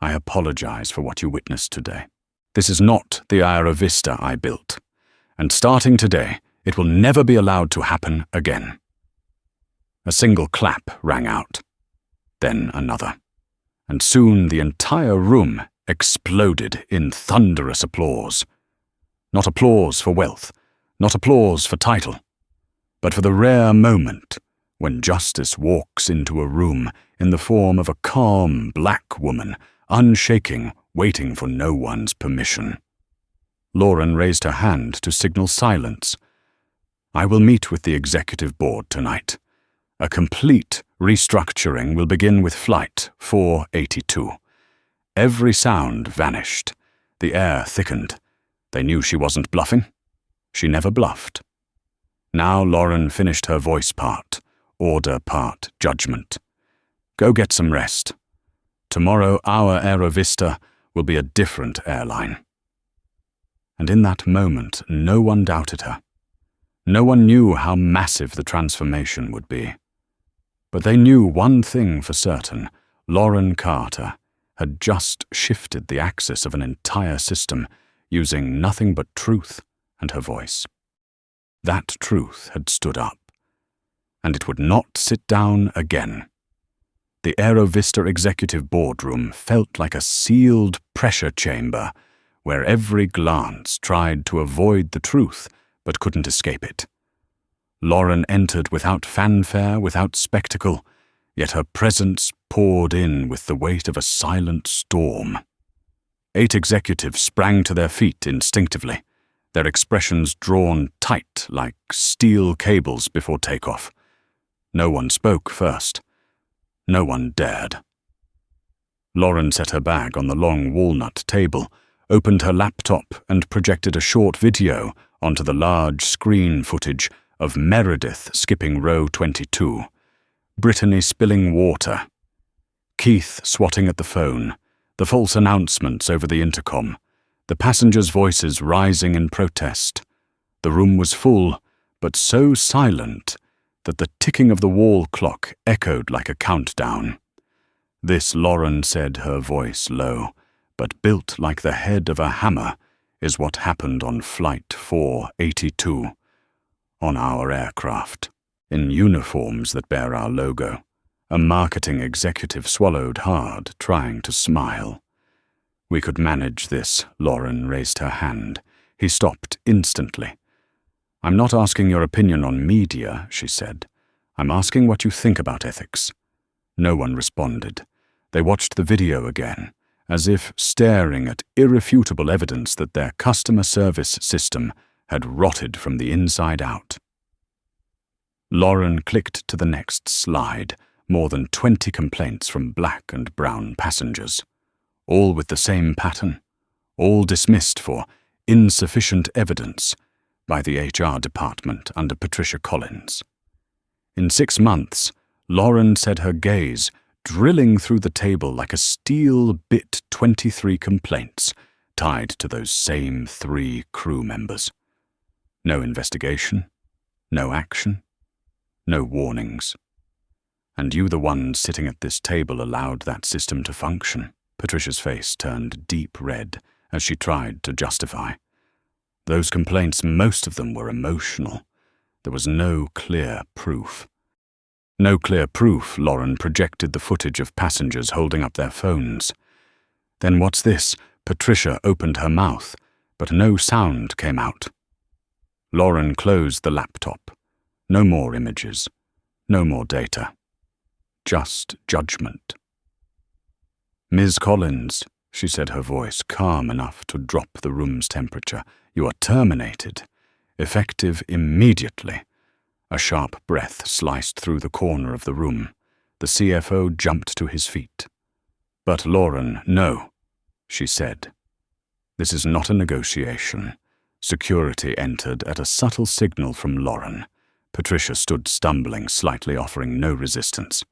"I apologize for what you witnessed today. This is not the AeroVista I built, and starting today, it will never be allowed to happen again." A single clap rang out, then another, and soon the entire room exploded in thunderous applause. Not applause for wealth, not applause for title, but for the rare moment when justice walks into a room in the form of a calm black woman, unshaking, waiting for no one's permission. Lauren raised her hand to signal silence. "I will meet with the executive board tonight. A complete restructuring will begin with Flight 482. Every sound vanished. The air thickened. They knew she wasn't bluffing. She never bluffed. Now Lauren finished her voice part, order part, judgment. Go get some rest. Tomorrow our AeroVista will be a different airline." And in that moment, no one doubted her. No one knew how massive the transformation would be. But they knew one thing for certain: Lauren Carter had just shifted the axis of an entire system, using nothing but truth and her voice. That truth had stood up, and it would not sit down again. The AeroVista executive boardroom felt like a sealed pressure chamber, where every glance tried to avoid the truth but couldn't escape it. Lauren entered without fanfare, without spectacle, yet her presence poured in with the weight of a silent storm. 8 executives sprang to their feet instinctively, their expressions drawn tight like steel cables before takeoff. No one spoke first. No one dared. Lauren set her bag on the long walnut table, opened her laptop, and projected a short video onto the large screen footage of Meredith skipping row 22, Brittany spilling water, Keith swatting at the phone, the false announcements over the intercom, the passengers' voices rising in protest. The room was full, but so silent that the ticking of the wall clock echoed like a countdown. This, Lauren said, her voice low, but built like the head of a hammer, is what happened on Flight 482, on our aircraft, in uniforms that bear our logo. A marketing executive swallowed hard, trying to smile. "We could manage this." Lauren raised her hand. He stopped instantly. "I'm not asking your opinion on media," she said. "I'm asking what you think about ethics." No one responded. They watched the video again, as if staring at irrefutable evidence that their customer service system had rotted from the inside out. Lauren clicked to the next slide, more than 20 complaints from black and brown passengers, all with the same pattern, all dismissed for insufficient evidence by the HR department under Patricia Collins. In 6 months, Lauren said her gaze drilling through the table like a steel bit 23 complaints tied to those same 3 crew members. No investigation, no action, no warnings. And you, the one sitting at this table, allowed that system to function. Patricia's face turned deep red as she tried to justify. Those complaints, most of them were emotional. There was no clear proof. No clear proof, Lauren projected the footage of passengers holding up their phones. Then what's this? Patricia opened her mouth, but no sound came out. Lauren closed the laptop. No more images. No more data. Just judgment. "Ms. Collins," she said, her voice calm enough to drop the room's temperature, "you are terminated. Effective immediately." A sharp breath sliced through the corner of the room. The CFO jumped to his feet. "But Lauren, no," she said. "This is not a negotiation." Security entered at a subtle signal from Lauren. Patricia stood stumbling, slightly offering no resistance.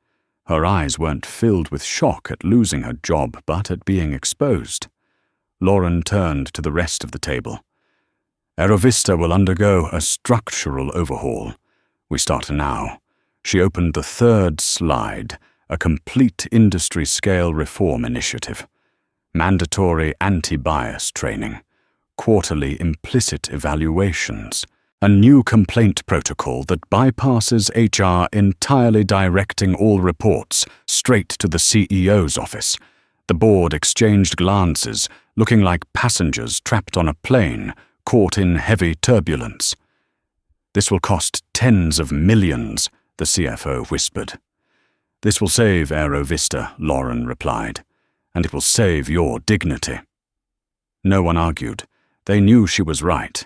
Her eyes weren't filled with shock at losing her job, but at being exposed. Lauren turned to the rest of the table. "AeroVista will undergo a structural overhaul. We start now." She opened the 3rd slide, a complete industry-scale reform initiative. Mandatory anti-bias training, quarterly implicit evaluations, a new complaint protocol that bypasses HR entirely directing all reports straight to the CEO's office. The board exchanged glances, looking like passengers trapped on a plane, caught in heavy turbulence. "This will cost tens of millions," the CFO whispered. "This will save AeroVista," Lauren replied, "and it will save your dignity." No one argued. They knew she was right.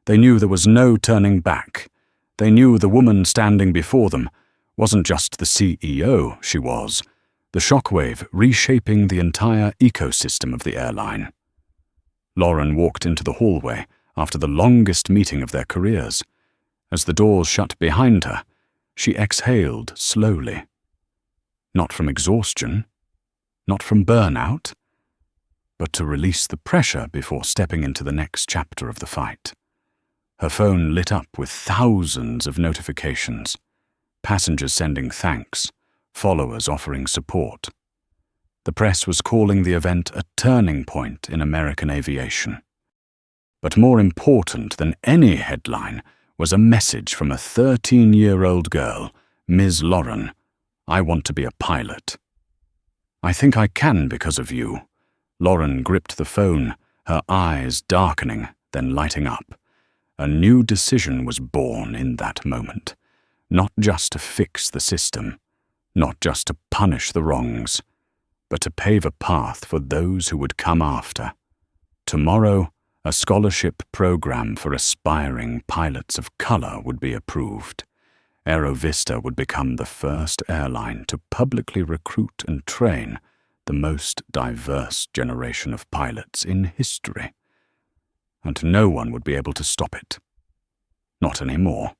They knew there was no turning back. They knew the woman standing before them wasn't just the CEO, she was the shockwave reshaping the entire ecosystem of the airline. Lauren walked into the hallway after the longest meeting of their careers. As the doors shut behind her, she exhaled slowly. Not from exhaustion, not from burnout, but to release the pressure before stepping into the next chapter of the fight. Her phone lit up with thousands of notifications, passengers sending thanks, followers offering support. The press was calling the event a turning point in American aviation. But more important than any headline was a message from a 13-year-old girl, Ms. Lauren. "I want to be a pilot. I think I can because of you." Lauren gripped the phone, her eyes darkening, then lighting up. A new decision was born in that moment. Not just to fix the system, not just to punish the wrongs, but to pave a path for those who would come after. Tomorrow, a scholarship program for aspiring pilots of color would be approved. AeroVista would become the first airline to publicly recruit and train the most diverse generation of pilots in history. And no one would be able to stop it. Not anymore.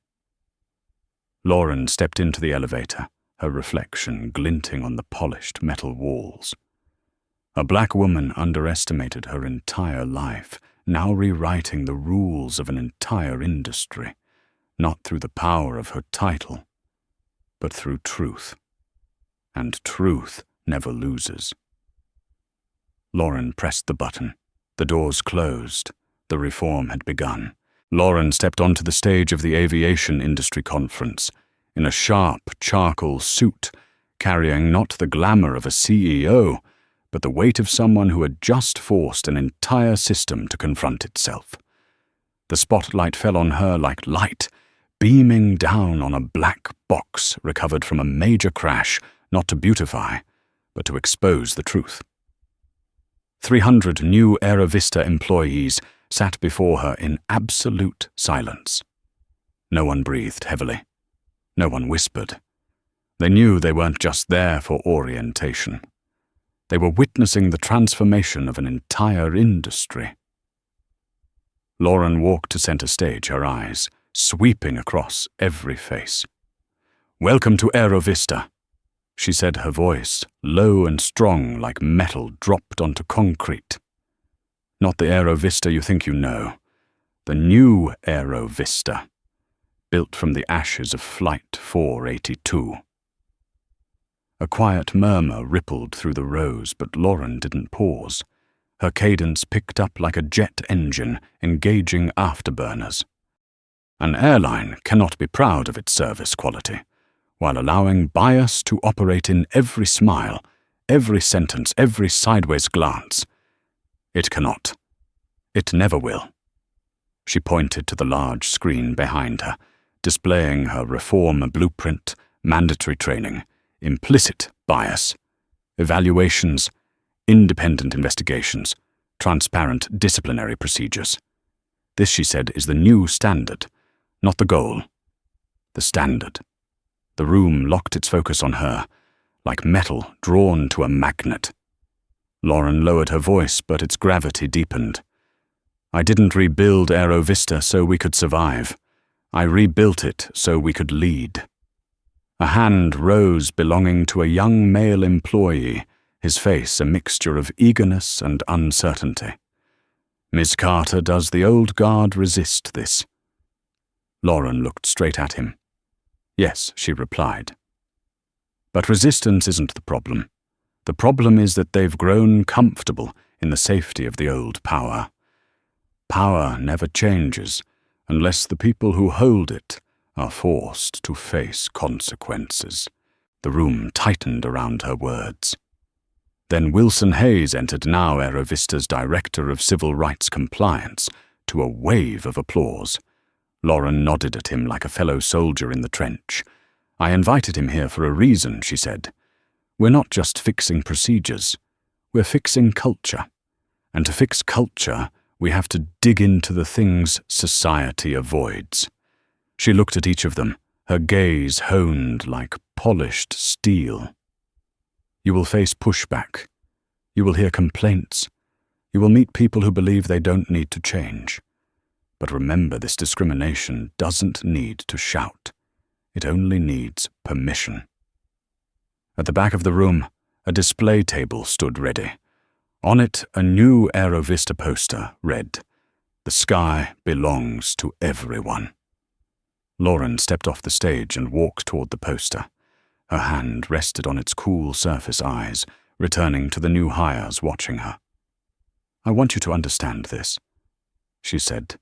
Lauren stepped into the elevator, her reflection glinting on the polished metal walls. A black woman underestimated her entire life, now rewriting the rules of an entire industry, not through the power of her title, but through truth. And truth never loses. Lauren pressed the button. The doors closed. The reform had begun. Lauren stepped onto the stage of the aviation industry conference, in a sharp charcoal suit, carrying not the glamour of a CEO, but the weight of someone who had just forced an entire system to confront itself. The spotlight fell on her like light, beaming down on a black box recovered from a major crash, not to beautify, but to expose the truth. 300 new AeroVista employees sat before her in absolute silence. No one breathed heavily. No one whispered. They knew they weren't just there for orientation. They were witnessing the transformation of an entire industry. Lauren walked to center stage, her eyes sweeping across every face. "Welcome to AeroVista," she said, her voice low and strong like metal dropped onto concrete. "Not the AeroVista you think you know. The new AeroVista, built from the ashes of Flight 482. A quiet murmur rippled through the rows, but Lauren didn't pause. Her cadence picked up like a jet engine engaging afterburners. An airline cannot be proud of its service quality, while allowing bias to operate in every smile, every sentence, every sideways glance. It cannot. It never will. She pointed to the large screen behind her, displaying her reform blueprint, mandatory training, implicit bias, evaluations, independent investigations, transparent disciplinary procedures. This, she said, is the new standard, not the goal. The standard. The room locked its focus on her, like metal drawn to a magnet. Lauren lowered her voice, but its gravity deepened. "I didn't rebuild AeroVista so we could survive. I rebuilt it so we could lead." A hand rose belonging to a young male employee, his face a mixture of eagerness and uncertainty. "Miss Carter, does the old guard resist this?" Lauren looked straight at him. "Yes," she replied. "But resistance isn't the problem. The problem is that they've grown comfortable in the safety of the old power. Power never changes unless the people who hold it are forced to face consequences." The room tightened around her words. Then Wilson Hayes entered, now AeroVista's Director of Civil Rights Compliance, to a wave of applause. Lauren nodded at him like a fellow soldier in the trench. "I invited him here for a reason," she said. "We're not just fixing procedures. We're fixing culture. And to fix culture, we have to dig into the things society avoids." She looked at each of them, her gaze honed like polished steel. "You will face pushback. You will hear complaints. You will meet people who believe they don't need to change. But remember, this discrimination doesn't need to shout. It only needs permission." At the back of the room, a display table stood ready. On it, a new AeroVista poster read, "The sky belongs to everyone." Lauren stepped off the stage and walked toward the poster. Her hand rested on its cool surface eyes, returning to the new hires watching her. "I want you to understand this," she said,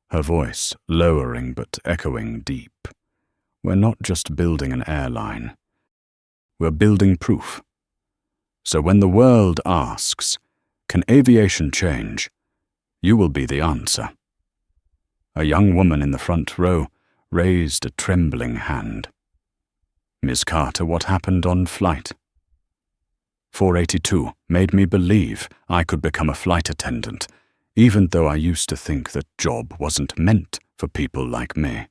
her voice lowering but echoing deep. "We're not just building an airline. We're building proof. So when the world asks, 'Can aviation change?' you will be the answer." A young woman in the front row raised a trembling hand. "Miss Carter, what happened on flight 482 made me believe I could become a flight attendant, even though I used to think that job wasn't meant for people like me."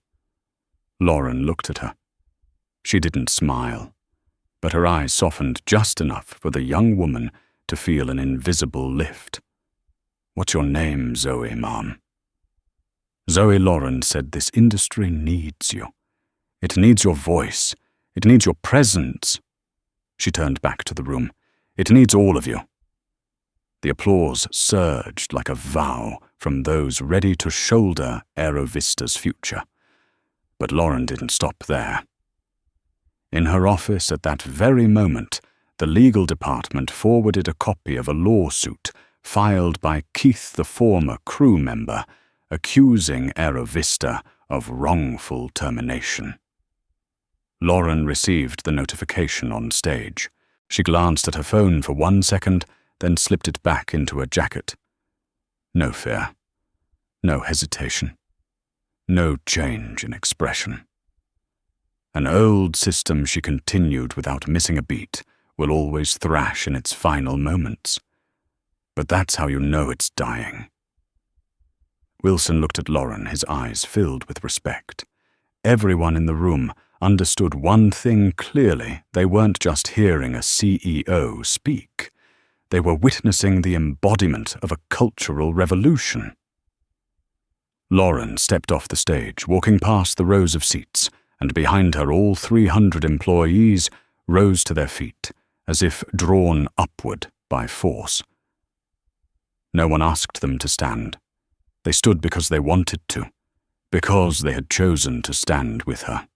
Lauren looked at her. She didn't smile, but her eyes softened just enough for the young woman to feel an invisible lift. "What's your name, Zoe, Mom?" Zoe. Lauren said, "This industry needs you. It needs your voice. It needs your presence." She turned back to the room. "It needs all of you." The applause surged like a vow from those ready to shoulder AeroVista's future. But Lauren didn't stop there. In her office at that very moment, the legal department forwarded a copy of a lawsuit filed by Keith, the former crew member, accusing AeroVista of wrongful termination. Lauren received the notification on stage. She glanced at her phone for 1 second, then slipped it back into her jacket. No fear. No hesitation. No change in expression. An old system, she continued without missing a beat, will always thrash in its final moments. But that's how you know it's dying. Wilson looked at Lauren, his eyes filled with respect. Everyone in the room understood one thing clearly. They weren't just hearing a CEO speak. They were witnessing the embodiment of a cultural revolution. Lauren stepped off the stage, walking past the rows of seats, and behind her all 300 employees rose to their feet, as if drawn upward by force. No one asked them to stand. They stood because they wanted to, because they had chosen to stand with her.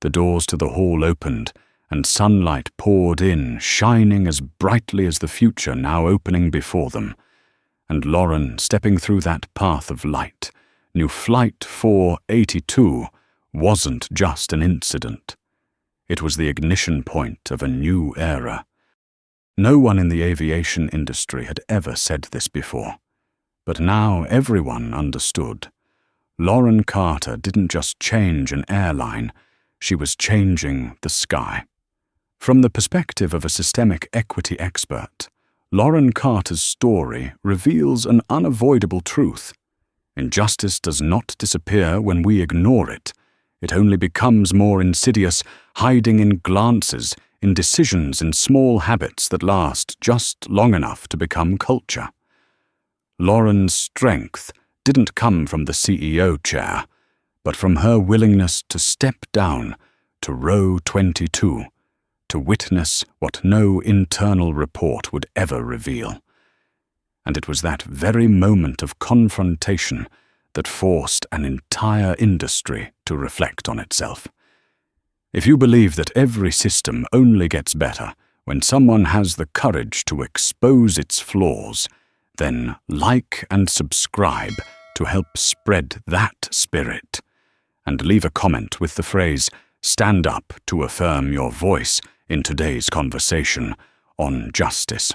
The doors to the hall opened, and sunlight poured in, shining as brightly as the future now opening before them. And Lauren, stepping through that path of light, knew Flight 482 wasn't just an incident. It was the ignition point of a new era. No one in the aviation industry had ever said this before, but now everyone understood. Lauren Carter didn't just change an airline, she was changing the sky. From the perspective of a systemic equity expert, Lauren Carter's story reveals an unavoidable truth. Injustice does not disappear when we ignore it. It only becomes more insidious, hiding in glances, in decisions, in small habits that last just long enough to become culture. Lauren's strength didn't come from the CEO chair, but from her willingness to step down to row 22, to witness what no internal report would ever reveal. And it was that very moment of confrontation that forced an entire industry to reflect on itself. If you believe that every system only gets better when someone has the courage to expose its flaws, then like and subscribe to help spread that spirit. And leave a comment with the phrase, "Stand up," to affirm your voice in today's conversation on justice.